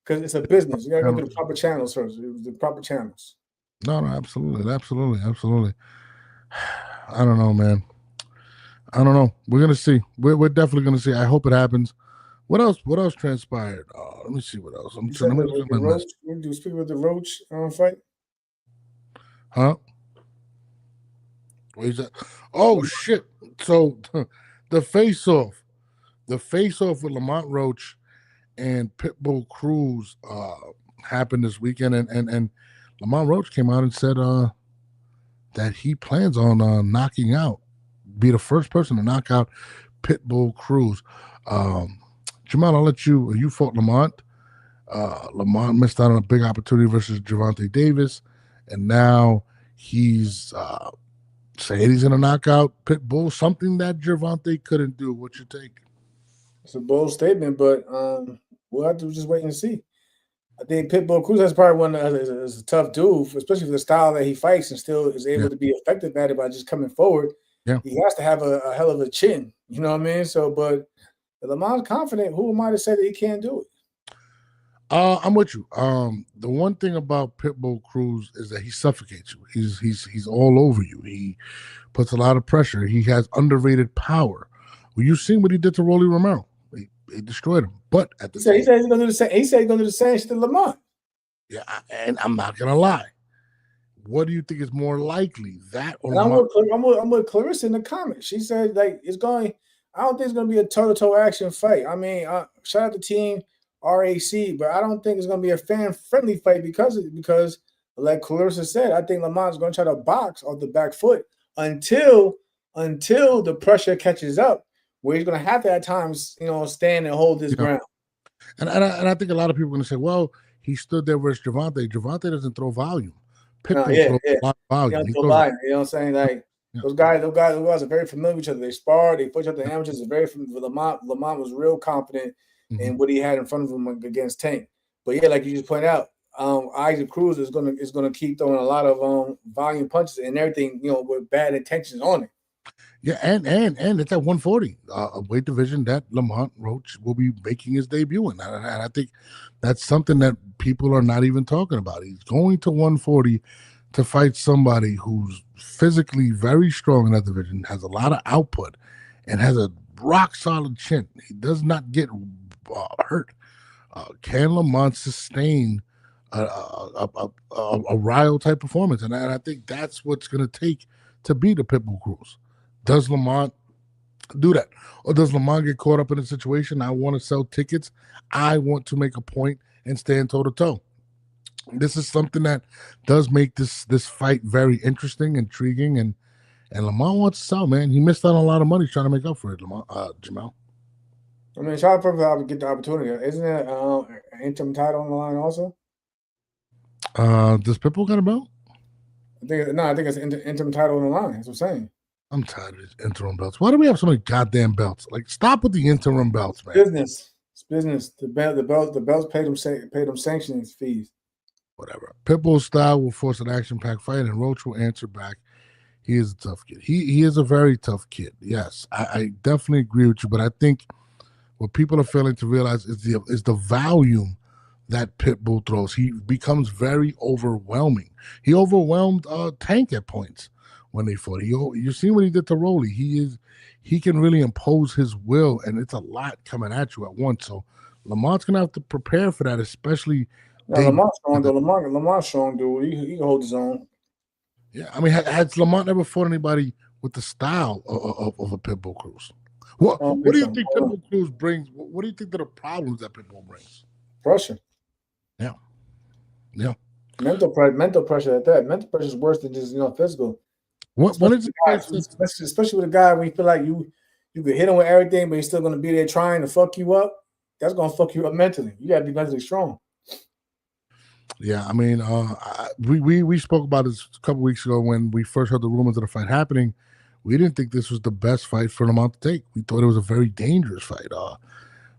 because it's a business. You gotta go through the proper channels first. The proper channels. No, absolutely. I don't know, man. I don't know. We're gonna see. We're definitely gonna see. I hope it happens. What else transpired? Let me see what else. I'm trying to look at my list. Do you speak with the Roach fight? Huh? What is that? Oh shit! So the face-off with Lamont Roach and Pitbull CRUZ happened this weekend, and Lamont Roach came out and said that he plans on be the first person to knock out Pitbull CRUZ. Jamal, I'll let you fought Lamont. Lamont missed out on a big opportunity versus Gervonta Davis, and now he's saying he's going to knock out Pitbull, something that Gervonta couldn't do. What's your take? It's a bold statement, but we'll have to just wait and see. I think Pitbull CRUZ is probably one that is a tough dude, especially for the style that he fights and still is able to be effective at it by just coming forward. Yeah. He has to have a hell of a chin. You know what I mean? So, but Lamont's confident. Who am I to say that he can't do it? I'm with you. The one thing about Pitbull CRUZ is that he suffocates you. He's all over you. He puts a lot of pressure. He has underrated power. Well, you've seen what he did to Rolly Romero. He destroyed him. But at the he said he's gonna do the same. He said he's gonna do the same shit to Lamont. Yeah, and I'm not gonna lie. What do you think is more likely, that or I'm with Clarissa in the comments. She said like it's going. I don't think it's gonna be a toe-to-toe action fight. I mean, shout out to Team RAC, but I don't think it's gonna be a fan-friendly fight because like Clarissa said, I think Lamont's gonna try to box off the back foot until the pressure catches up, where he's going to have to at times, stand and hold his ground. And I think a lot of people are going to say, well, he stood there versus Gervonta. Gervonta doesn't throw volume. Pitbull throws a lot of volume. You know what I'm saying? Like those guys are very familiar with each other. They spar, they put each other amateurs. They're very familiar. Lamont was real confident in what he had in front of him against Tank. But yeah, like you just pointed out, Isaac CRUZ is gonna keep throwing a lot of volume punches and everything, with bad intentions on it. Yeah, and it's at 140, a weight division that Lamont Roach will be making his debut in. And I think that's something that people are not even talking about. He's going to 140 to fight somebody who's physically very strong in that division, has a lot of output, and has a rock-solid chin. He does not get hurt. Can Lamont sustain a Ryo-type performance? And I think that's what's going to take to beat the Pitbull CRUZ. Does Lamont do that? Or does Lamont get caught up in a situation? I want to sell tickets. I want to make a point and stand toe-to-toe. This is something that does make this fight very interesting, intriguing, and Lamont wants to sell, man. He missed out on a lot of money trying to make up for it, Jamal. I mean, try to get the opportunity. Isn't it an interim title on the line also? Does Pitbull got a belt? I think it's an interim title on the line. That's what I'm saying. I'm tired of these interim belts. Why do we have so many goddamn belts? Like, stop with the interim belts, man. It's business. The belts paid them sanctions fees. Whatever. Pitbull's style will force an action-packed fight, and Roach will answer back. He is a tough kid. He is a very tough kid. Yes, I definitely agree with you, but I think what people are failing to realize is the volume that Pitbull throws. He becomes very overwhelming. He overwhelmed Tank at points when they fought. You seen what he did to Rolly. He can really impose his will, and it's a lot coming at you at once. So Lamont's gonna have to prepare for that, especially. No, Lamont's strong though. Lamont's strong, dude. He can hold his own. Yeah, I mean, has Lamont never fought anybody with the style of a Pitbull CRUZ? What do you think Pitbull CRUZ brings? What do you think that the problems that Pitbull brings? Pressure. Yeah. Mental pressure at that. Mental pressure is worse than just physical. When is especially with a guy when you feel like you could hit him with everything, but he's still gonna be there trying to fuck you up. That's gonna fuck you up mentally. You gotta be mentally strong. Yeah, I mean, we spoke about this a couple weeks ago when we first heard the rumors of the fight happening. We didn't think this was the best fight for Lamont to take. We thought it was a very dangerous fight.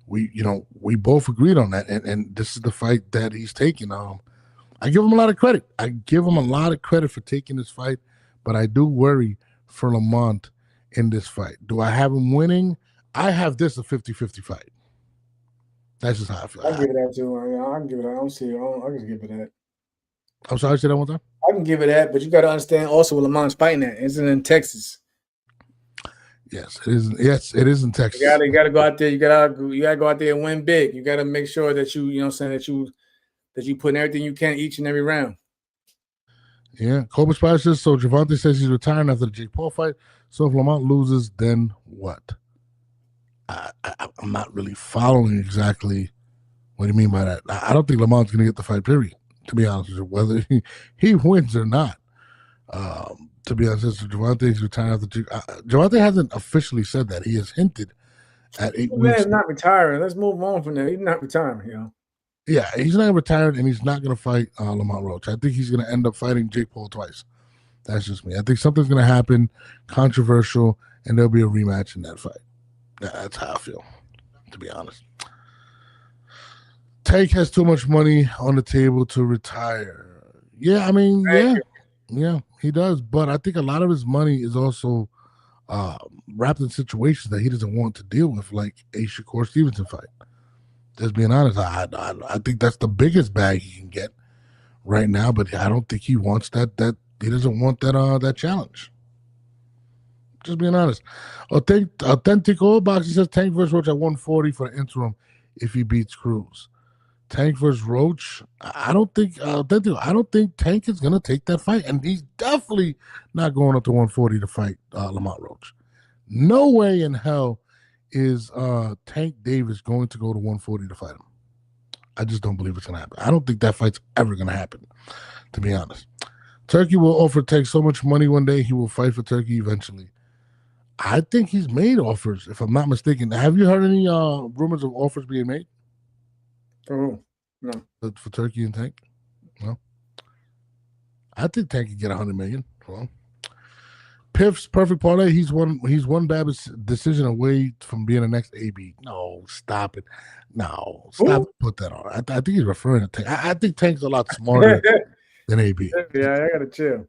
We both agreed on that, and this is the fight that he's taking. I give him a lot of credit. I give him a lot of credit for taking this fight, but I do worry for Lamont in this fight. Do I have him winning? I have this a 50-50 fight. That's just how I feel. I give it that too. I can give it that. I don't see it. I can give it that. I'm sorry, say that one time. I can give it that, but you got to understand also what Lamont's fighting at. It's in Texas. Yes, it is. Yes, it is in Texas. You got to go out there. You got to go out there and win big. You got to make sure that that you put in everything you can each and every round. Yeah, Cobra Spider says so. Gervonta says he's retiring after the Jake Paul fight. So if Lamont loses, then what? I'm not really following exactly what do you mean by that. I don't think Lamont's going to get the fight, period, to be honest with you, whether he wins or not. To be honest, Gervonta is retiring after Gervonta hasn't officially said that. He has hinted at 8 weeks. He's not retiring. Let's move on from there. He's not retiring, Yeah, he's not retired, and he's not going to fight Lamont Roach. I think he's going to end up fighting Jake Paul twice. That's just me. I think something's going to happen, controversial, and there'll be a rematch in that fight. That's how I feel, to be honest. Tank has too much money on the table to retire. Yeah, I mean, yeah, he does. But I think a lot of his money is also wrapped in situations that he doesn't want to deal with, like a Shakur Stevenson fight. Just being honest, I think that's the biggest bag he can get right now. But I don't think he wants that. He doesn't want that challenge. Just being honest. Authentic Old Boxing says Tank versus Roach at 140 for the interim if he beats CRUZ. Tank versus Roach. I don't think Tank is gonna take that fight, and he's definitely not going up to 140 to fight Lamont Roach. No way in hell is Tank Davis going to go to 140 to fight him. I just don't believe it's gonna happen. I don't think that fight's ever gonna happen, to be honest. Turkey will offer Tank so much money one day he will fight for Turkey eventually. I think he's made offers, if I'm not mistaken. Have you heard any rumors of offers being made? Oh, no. For Turkey and Tank? No. I think Tank could get $100 million. Well, Piff's perfect parlay. He's one bad decision away from being the next AB. No, stop it. No, stop. Put that on. I think he's referring to Tank. I think Tank's a lot smarter than AB. Yeah, I gotta chill.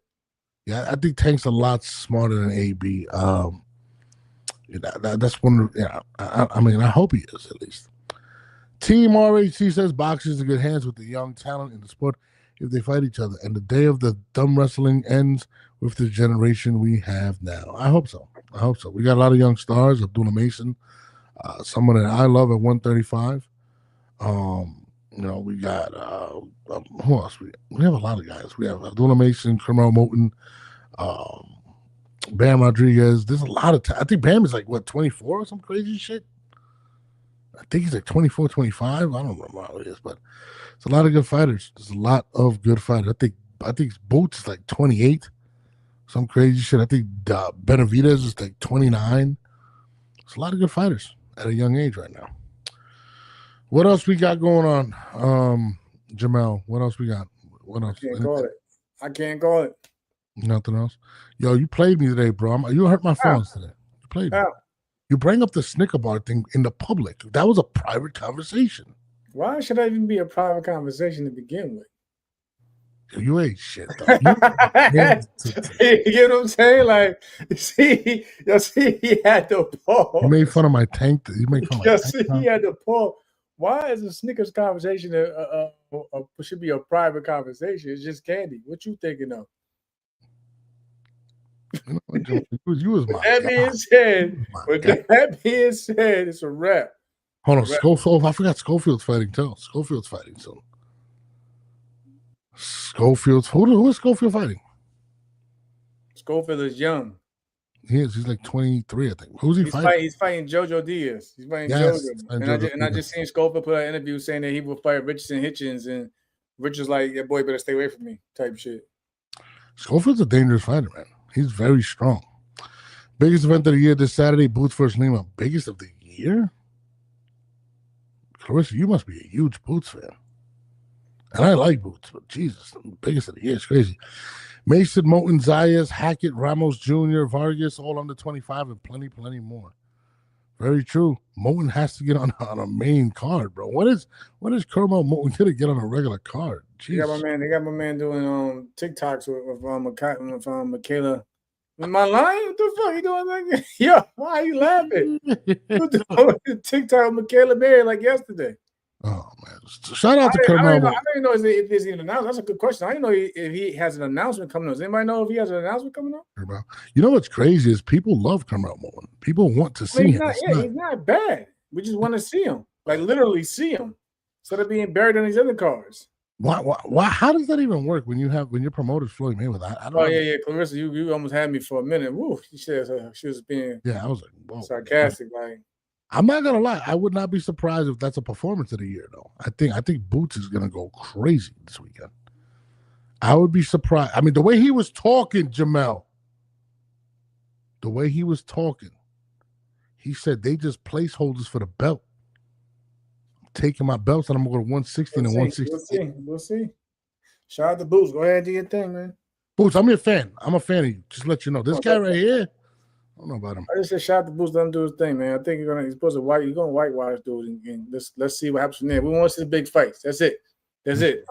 Yeah, I think Tank's a lot smarter than AB. That's one. Yeah, I mean, I hope he is at least. Team RHC says boxers in good hands with the young talent in the sport if they fight each other, and the day of the dumb wrestling ends with the generation we have now. I hope so. We got a lot of young stars. Abdullah Mason, someone that I love at 135. We got who else? We have a lot of guys. We have Abdullah Mason, Carmel Moulton, Bam Rodriguez. There's a lot of I think Bam is like 24 or some crazy shit. I think he's like 24, 25. I don't remember how it is, but it's a lot of good fighters. There's a lot of good fighters. I think Boots is like 28. Some crazy shit. I think Benavidez is like 29. It's a lot of good fighters at a young age right now. What else we got going on? Jamel, what else we got? What else? I can't call it. Nothing else? Yo, you played me today, bro. You hurt my feelings today. You played me. You bring up the Snicker bar thing in the public. That was a private conversation. Why should that even be a private conversation to begin with? You ain't shit, though. You know what I'm saying? Like, see, he had the pause. You made fun of my tank. You made fun of my tank. He had the pause. Why is a Snickers conversation should be a private conversation? It's just candy. What you thinking of? You know, you was my That guy. being said, My with guy. that being said, it's a wrap. Hold on, Right. Schofield. I forgot Schofield's fighting too. Schofield's fighting soon. Schofield's who is Schofield fighting? Schofield is young. He is. He's like 23, I think. Who's he fighting? He's fighting JoJo Diaz. He's fighting Yes, JoJo. And I just seen Schofield put out an interview saying that he will fight Richardson Hitchens, and Richard's like, "Yeah, boy, better stay away from me," type shit. Schofield's a dangerous fighter, man. He's very strong. Biggest event of the year this Saturday, Boots versus Lima. Biggest of the year? Clarissa, you must be a huge Boots fan. And I like Boots, but Jesus, biggest of the year is crazy. Mason, Moulton, Zayas, Hackett, Ramos Jr., Vargas, all under 25, and plenty more. Very true. Moulton has to get on a main card, bro. What is Kermel Moulton gonna get on a regular card? They got my man doing TikToks with Michaela. Am I lying? What the fuck you doing like that? Yo, why are you laughing? TikTok with Michaela Berry like yesterday. Oh man! Shout out to Kermel. I don't even know if there's even an announcement. That's a good question. I don't know if he has an announcement coming up. Does anybody know if he has an announcement coming up? You know what's crazy is people love Kermel Moulton. People want to see him. He's not bad. We just want to see him, like literally see him, instead of being buried on these other cards. Why? How does that even work when your promoter's Floyd Mayweather? I don't yeah, Clarissa, you almost had me for a minute. Woo, she was being I was like, whoa, sarcastic, like. I'm not gonna lie. I would not be surprised if that's a performance of the year, though. I think Boots is gonna go crazy this weekend. I would be surprised. I mean, the way he was talking, Jamel. The way he was talking, he said they just placeholders for the belt. I'm taking my belts and I'm going to 160 and 160. We'll see. Shout out to Boots. Go ahead and do your thing, man. Boots, I'm your fan. I'm a fan of you. Just let you know. This guy right here. I don't know about him. I just said shout out to Boots, let him do his thing, man. I think he's supposed to whitewash dude, and let's see what happens from there. We want to see the big fights. That's it.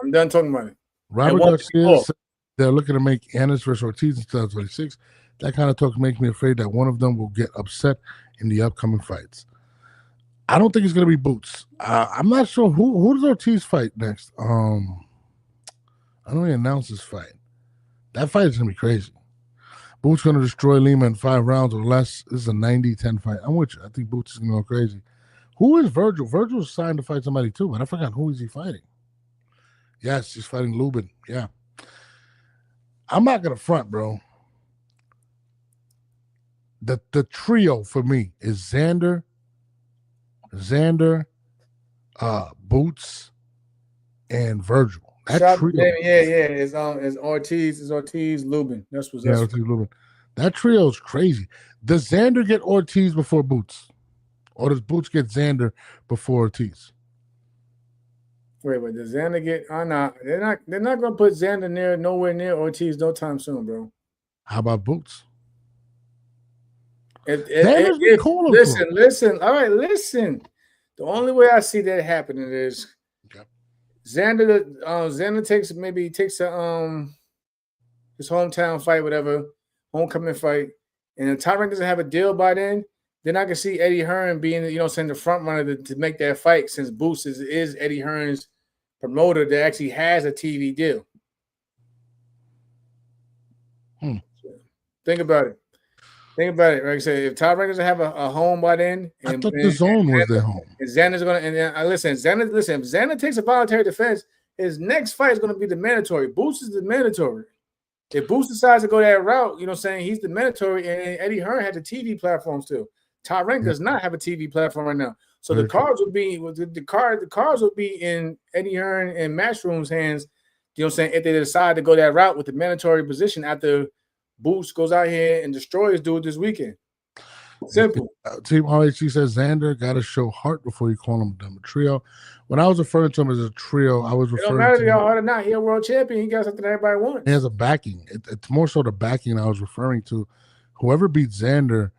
I'm done talking about it. Robert Garcia said they're looking to make Annis versus Ortiz in 2026. That kind of talk makes me afraid that one of them will get upset in the upcoming fights. I don't think it's going to be Boots. I'm not sure who does Ortiz fight next. I know he announced his fight. That fight is going to be crazy. Boots going to destroy Lima in 5 rounds or less. This is a 90-10 fight. I'm with you. I think Boots is going to go crazy. Who is Virgil? Virgil's signed to fight somebody too, but I forgot who is he fighting. Yes, he's fighting Lubin. Yeah. I'm not going to front, bro. The trio for me is Xander, Boots, and Virgil. That trio, It's Ortiz, Lubin. That's Ortiz, Lubin. That trio is crazy. Does Xander get Ortiz before Boots, or does Boots get Xander before Ortiz? Wait, does Xander get? Oh no, they're not gonna put Xander nowhere near Ortiz no time soon, bro. How about Boots? Listen. All right, listen. The only way I see that happening is Xander takes his hometown fight, whatever, homecoming fight, and if Tyron doesn't have a deal by then I can see Eddie Hearn being, the front runner to make that fight, since Boots is Eddie Hearn's promoter that actually has a TV deal. Think about it. Like I said, if Tyron doesn't have a home by then, I thought the Zone was their home. And Xander's gonna listen. If Xander takes a voluntary defense, his next fight is gonna be the mandatory. Boots is the mandatory. If Boots decides to go that route, he's the mandatory, and Eddie Hearn had the TV platform still. Tyron does not have a TV platform right now, so the cards will be in Eddie Hearn and Matchroom's hands. If they decide to go that route with the mandatory position after Boots goes out here and destroys dude this weekend. Simple. Team RHC says Xander got to show heart before you call him a trio. When I was referring to him as a trio, I was referring to. It don't matter how hard or not. He's a world champion. He got something everybody wants. He has a backing. It's more so the backing I was referring to. Whoever beats Xander,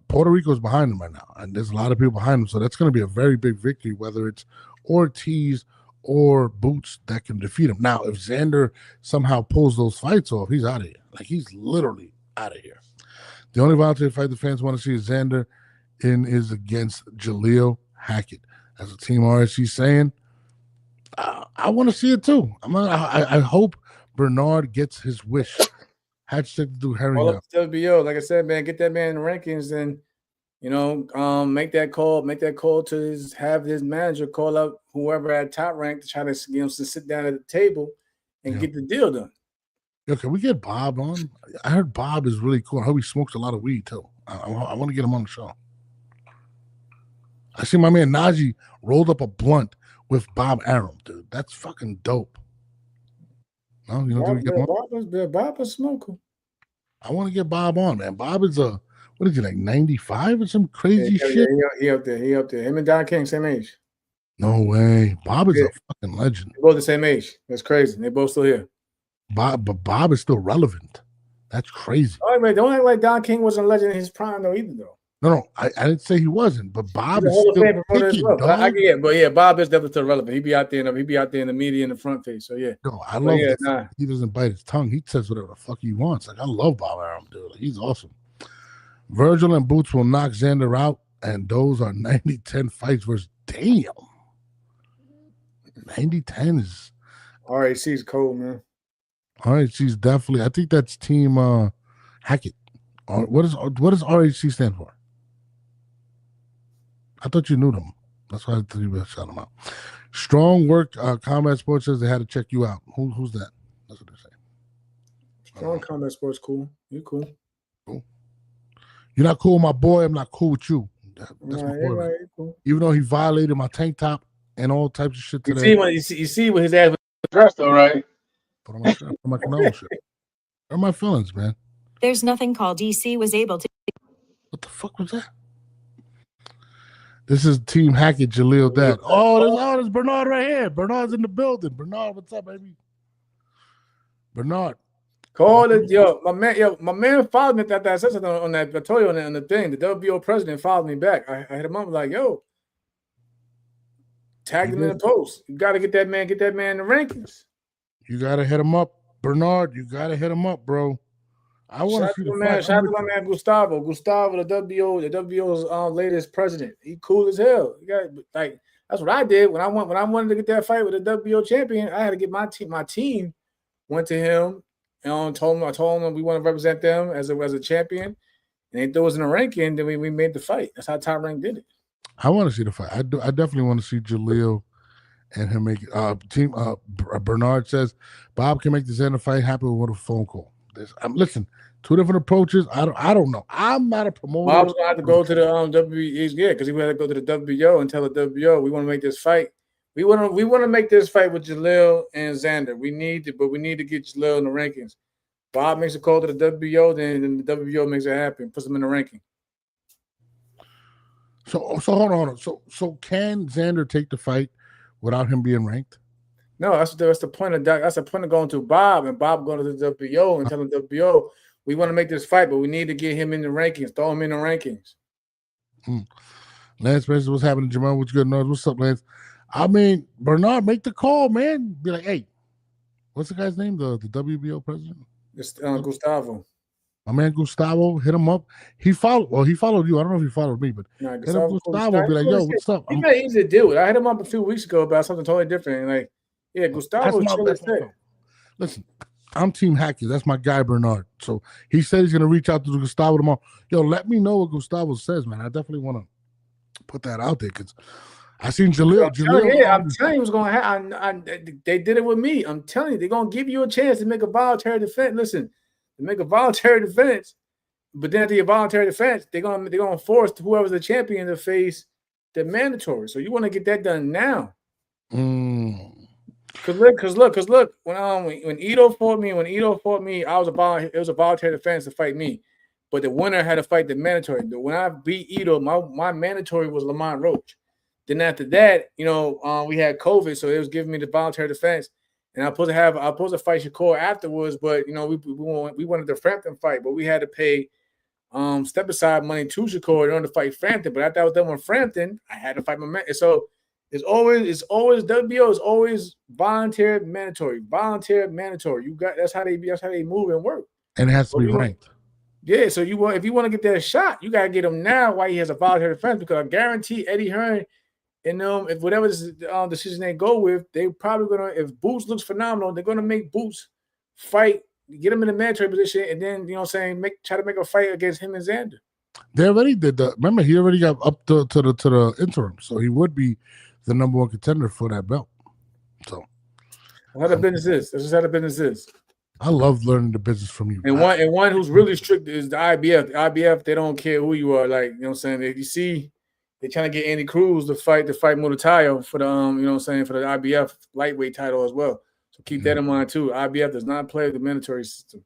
Puerto Rico's behind him right now, and there's a lot of people behind him. So that's going to be a very big victory, whether it's Ortiz or Boots that can defeat him. Now, if Xander somehow pulls those fights off, he's out of here. Like, he's literally out of here. The only voluntary fight the fans want to see is Xander is against Jaleel Hackett. As a Team RSC saying, I want to see it too. I hope Bernard gets his wish. How'd you take the dude Herring All out? up to WBO. Like I said, man, get that man in the rankings and make that call to have his manager call up whoever at top rank to try to to sit down at the table and get the deal done. Yo, can we get Bob on? I heard Bob is really cool. I hope he smokes a lot of weed too. I want to get him on the show. I see my man Najee rolled up a blunt with Bob Arum, dude. That's fucking dope. No, you know, Bob is smoker. I want to get Bob on, man. Bob is what is he, like 95 or some crazy shit? Yeah, he up there. Him and Don King, same age. No way. Bob is a fucking legend. They're both the same age. That's crazy. They both still here. But Bob is still relevant. That's crazy. Oh, wait, don't act like Don King wasn't a legend in his prime though either though. No, I didn't say he wasn't, but Bob is still kicking, dog. Bob is definitely still relevant. He be out there in the media in the front face. So yeah. No, I love he doesn't bite his tongue. He says whatever the fuck he wants. Like I love Bob Arum, dude. Like, he's awesome. Virgil and Boots will knock Xander out, and those are 90-10 fights versus damn. 90-10 is RAC's cold, man. RAC's definitely. I think that's Team Hackett. What does RAC stand for? I thought you knew them. That's why I thought you would shout them out. Strong Work Combat Sports says they had to check you out. Who's that? That's what they're saying. Strong Combat Sports, cool. You cool. Cool. You're not cool with my boy. I'm not cool with you. That's my boy. Right, cool. Even though he violated my tank top and all types of shit today. You see what his ass was dressed, though, right? Put on my shirt. Put on my canoe shit. Where are my feelings, man? There's nothing called DC was able to. What the fuck was that? This is Team Hackett, Jaleel Dad. Oh, there's Bernard right here. Bernard's in the building. Bernard, what's up, baby? Bernard. Call it, my man followed me that I said something on that. I told you on the thing. The WBO president followed me back. I hit him up like, yo, tagged him in the post. You got to get that man in the rankings. You got to hit him up, Bernard. You got to hit him up, bro. I want to see the fight. Shout out to my man Gustavo. Gustavo, the WBO's latest president. He cool as hell. You got that's what I did when I wanted to get that fight with the WBO champion. I had to get my team went to him and told him we want to represent them as a champion. And they threw us in a ranking. Then we made the fight. That's how Top Rank did it. I want to see the fight. I definitely want to see Jaleel and him make team. Bernard says Bob can make the Xander fight happen with a phone call. Listen, two different approaches. I don't know. I'm not a promoter. Bob's gonna have to go to the WBO, because he had to go to the WBO and tell the WBO we want to make this fight. We want to make this fight with Jaleel and Xander. We need to get Jaleel in the rankings. Bob makes a call to the WBO, then the WBO makes it happen, puts him in the ranking. So hold on. So can Xander take the fight without him being ranked? No, that's the point of that. That's the point of going to Bob, and Bob going to the WBO and telling the WBO we want to make this fight, but we need to get him in the rankings. Throw him in the rankings. Lance Spencer, what's happening, Jamal? What's good, North? What's up, Lance? I mean, Bernard, make the call, man. Be like, hey, what's the guy's name? The WBO president? It's Gustavo. My man Gustavo, hit him up. He followed you. I don't know if he followed me, but hit him Gustavo. Be like, yo, what's up? He's not easy to deal with. I hit him up a few weeks ago about something totally different. And yeah, Gustavo. Listen, I'm Team Hackett. That's my guy, Bernard. So he said he's gonna reach out to Gustavo tomorrow. Yo, let me know what Gustavo says, man. I definitely want to put that out there because I seen Jaleel. I'm telling you what's going to happen. They did it with me. I'm telling you, they're going to give you a chance to make a voluntary defense. Listen, to make a voluntary defense, but then at the voluntary defense, they're going to force whoever's the champion to face the mandatory. So you want to get that done now. Cause look, when Ito fought me, it was a voluntary defense to fight me, but the winner had to fight the mandatory. When I beat Ito, my mandatory was Lamont Roach. Then after that, we had COVID, so it was giving me the voluntary defense, and I was supposed to fight Shakur afterwards, but we wanted the Frampton fight, but we had to pay step aside money to Shakur in order to fight Frampton. But after I was done with Frampton, I had to fight my man. So it's always WBO is always voluntary mandatory. That's how they move and work. And it has to be ranked. Yeah, so if you want to get that shot, you gotta get him now while he has a voluntary defense, because I guarantee Eddie Hearn and if whatever decision they go with, they probably gonna, if Boots looks phenomenal, they're gonna make Boots fight get him in the mandatory position, and then you know what I'm saying, try to make a fight against him and Xander. They already did that. Remember, he already got up to the interim, so he would be the number one contender for that belt. So, how the business is. That's just how the business is. I love learning the business from you. And one who's really strict is the IBF. The IBF, they don't care who you are. Like, you know what I'm saying? If you see they're trying to get Andy Cruz to fight Mutatayo for the you know what I'm saying, for the IBF lightweight title as well. So keep that in mind too. IBF does not play the mandatory system.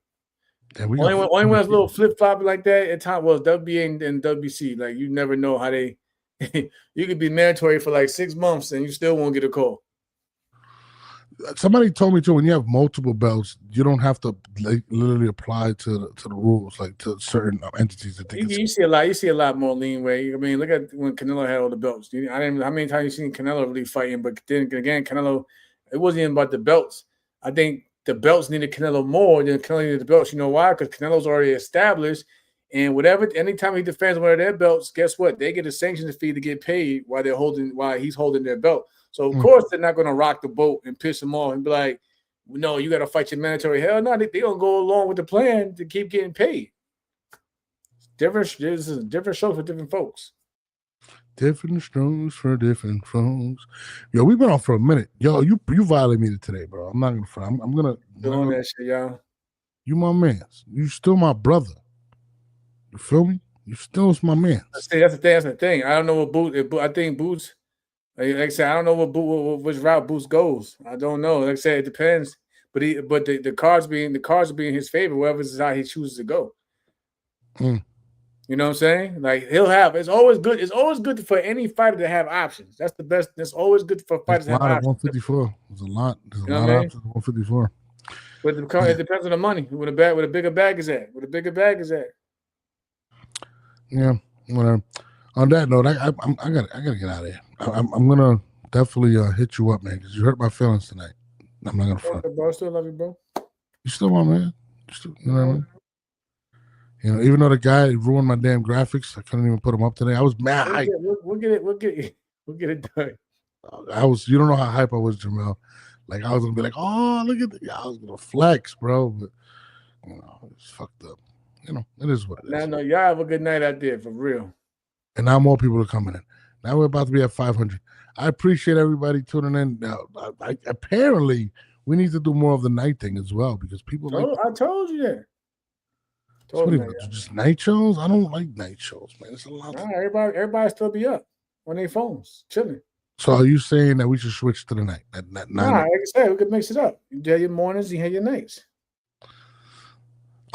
Only one that's a little flip flop like that at time was WBA and WBC. Like, you never know how they you could be mandatory for like 6 months and you still won't get a call. Somebody told me too, when you have multiple belts, you don't have to literally apply to the rules, like to certain entities. You see a lot more leeway. I mean, look at when Canelo had all the belts. How many times you seen Canelo really fighting? But then again, Canelo, it wasn't even about the belts. I think the belts needed Canelo more than Canelo needed the belts. You know why? Because Canelo's already established, and anytime he defends one of their belts, guess what? They get a sanctions fee to get paid while he's holding their belt. So, of course, they're not going to rock the boat and piss him off and be like, no, you got to fight your mandatory. Hell no, they don't go along with the plan to keep getting paid. This is a different show for different folks. Different strokes for different folks. Yo, we've been on for a minute. Yo, you violated me today, bro. I'm not going to front. I'm going to. Doing that shit, y'all. You my man. You still my brother. You feel me? You still my man. That's the thing. I don't know what Boots. I think Boots. Like I said, I don't know which route Boots goes. I don't know. Like I said, it depends. But the cards being in his favor, wherever is how he chooses to go. You know what I'm saying? Like, he'll have. It's always good. It's always good for any fighter to have options. That's the best. It's always good for fighters to have options. 154. There's a lot. There's a lot of options. 154. But it depends on the money. Where the bigger bag is at. Yeah. Whatever. On that note, I gotta get out of here. I'm gonna definitely hit you up, man, because you hurt my feelings tonight. I'm not gonna front. Bro, I still love you, bro. You still my man. You know what I mean? You know, even though the guy ruined my damn graphics, I couldn't even put them up today. I was mad hype. We'll get it done. You don't know how hype I was, Jamel. Like, I was gonna be like, oh, look at that. I was gonna flex, bro, but you know, it's fucked up. You know, it is what it is. No, y'all have a good night out there, for real. And now more people are coming in. Now we're about to be at 500. I appreciate everybody tuning in. Now, apparently, we need to do more of the night thing as well, because people I told you that. Just night shows? I don't like night shows, man. It's a lot. Everybody still be up on their phones, chilling. So are you saying that we should switch to the night? Like I said, we could mix it up. You have your mornings, you have your nights.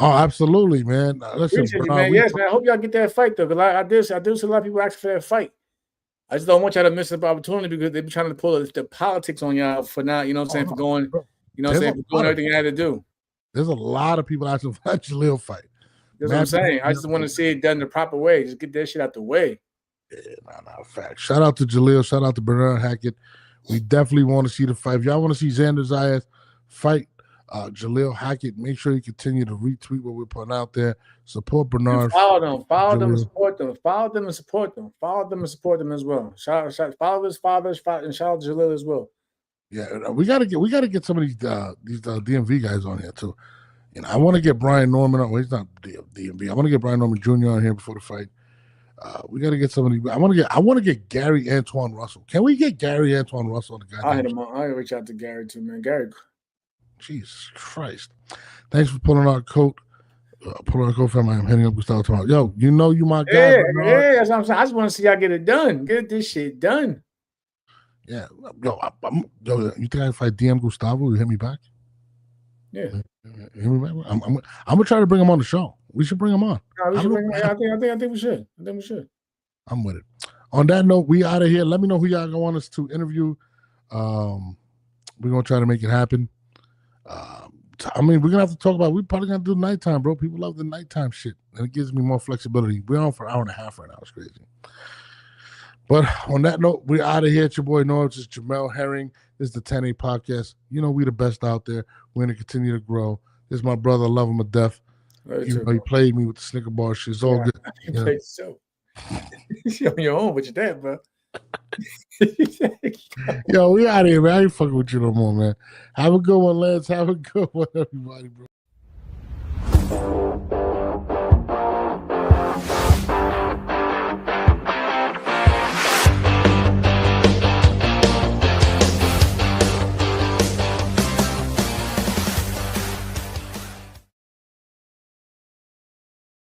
Oh, absolutely, man. Listen, man. Yes, man. I hope y'all get that fight though, because I do see a lot of people asking for that fight. I just don't want y'all to miss the opportunity, because they be trying to pull the politics on y'all for not, you know what I'm saying, for going, you know what I'm saying, for doing everything you had to do. There's a lot of people asking for that Jaleel fight. That's what I'm saying. I just want to see it done the proper way. Just get that shit out the way. Yeah, fact. Shout out to Jaleel. Shout out to Bernard Hackett. We definitely want to see the fight. If y'all want to see Xander Zayas fight Jaleel Hackett, make sure you continue to retweet what we're putting out there. Support Bernard. And follow them and support them. Follow them and support them. Follow them and support them as well. Follow his fathers, and shout out to Jaleel as well. Yeah, we gotta get some of these DMV guys on here too. You know, I want to get Brian Norman on. Well, he's not DMV. I want to get Brian Norman Jr. on here before the fight. We got to get somebody. I want to get Gary Antoine Russell. Can we get Gary Antoine Russell on the guy? I'll hit him on. I'll reach out to Gary too, man. Gary. Jesus Christ. Thanks for pulling our coat. Fam. I'm hitting up Gustavo tomorrow. Yo, you know you my guy. Yeah, that's what I'm saying. I just want to see y'all get it done. Get this shit done. Yeah. Yo, you think I can fight DM Gustavo? You hit me back? Yeah. I'm gonna try to bring him on the show. We should bring him on. I think we should. I'm with it. On that note, we out of here. Let me know who y'all want us to interview. We're gonna try to make it happen. I mean, we're gonna have to talk about. We're probably gonna do nighttime, bro. People love the nighttime shit, and it gives me more flexibility. We're on for an hour and a half right now. It's crazy. But on that note, we're out of here. It's your boy Norris. It's Jamel Herring. This is the 10A podcast. You know we the best out there. We're gonna continue to grow. This is my brother. I love him to death. Even though he played me with the Snicker bar shit. It's all good. He played so. You're on your own with your dad, bro. Yo, we out of here, man. I ain't fucking with you no more, man. Have a good one, lads. Have a good one, everybody, bro. Peace.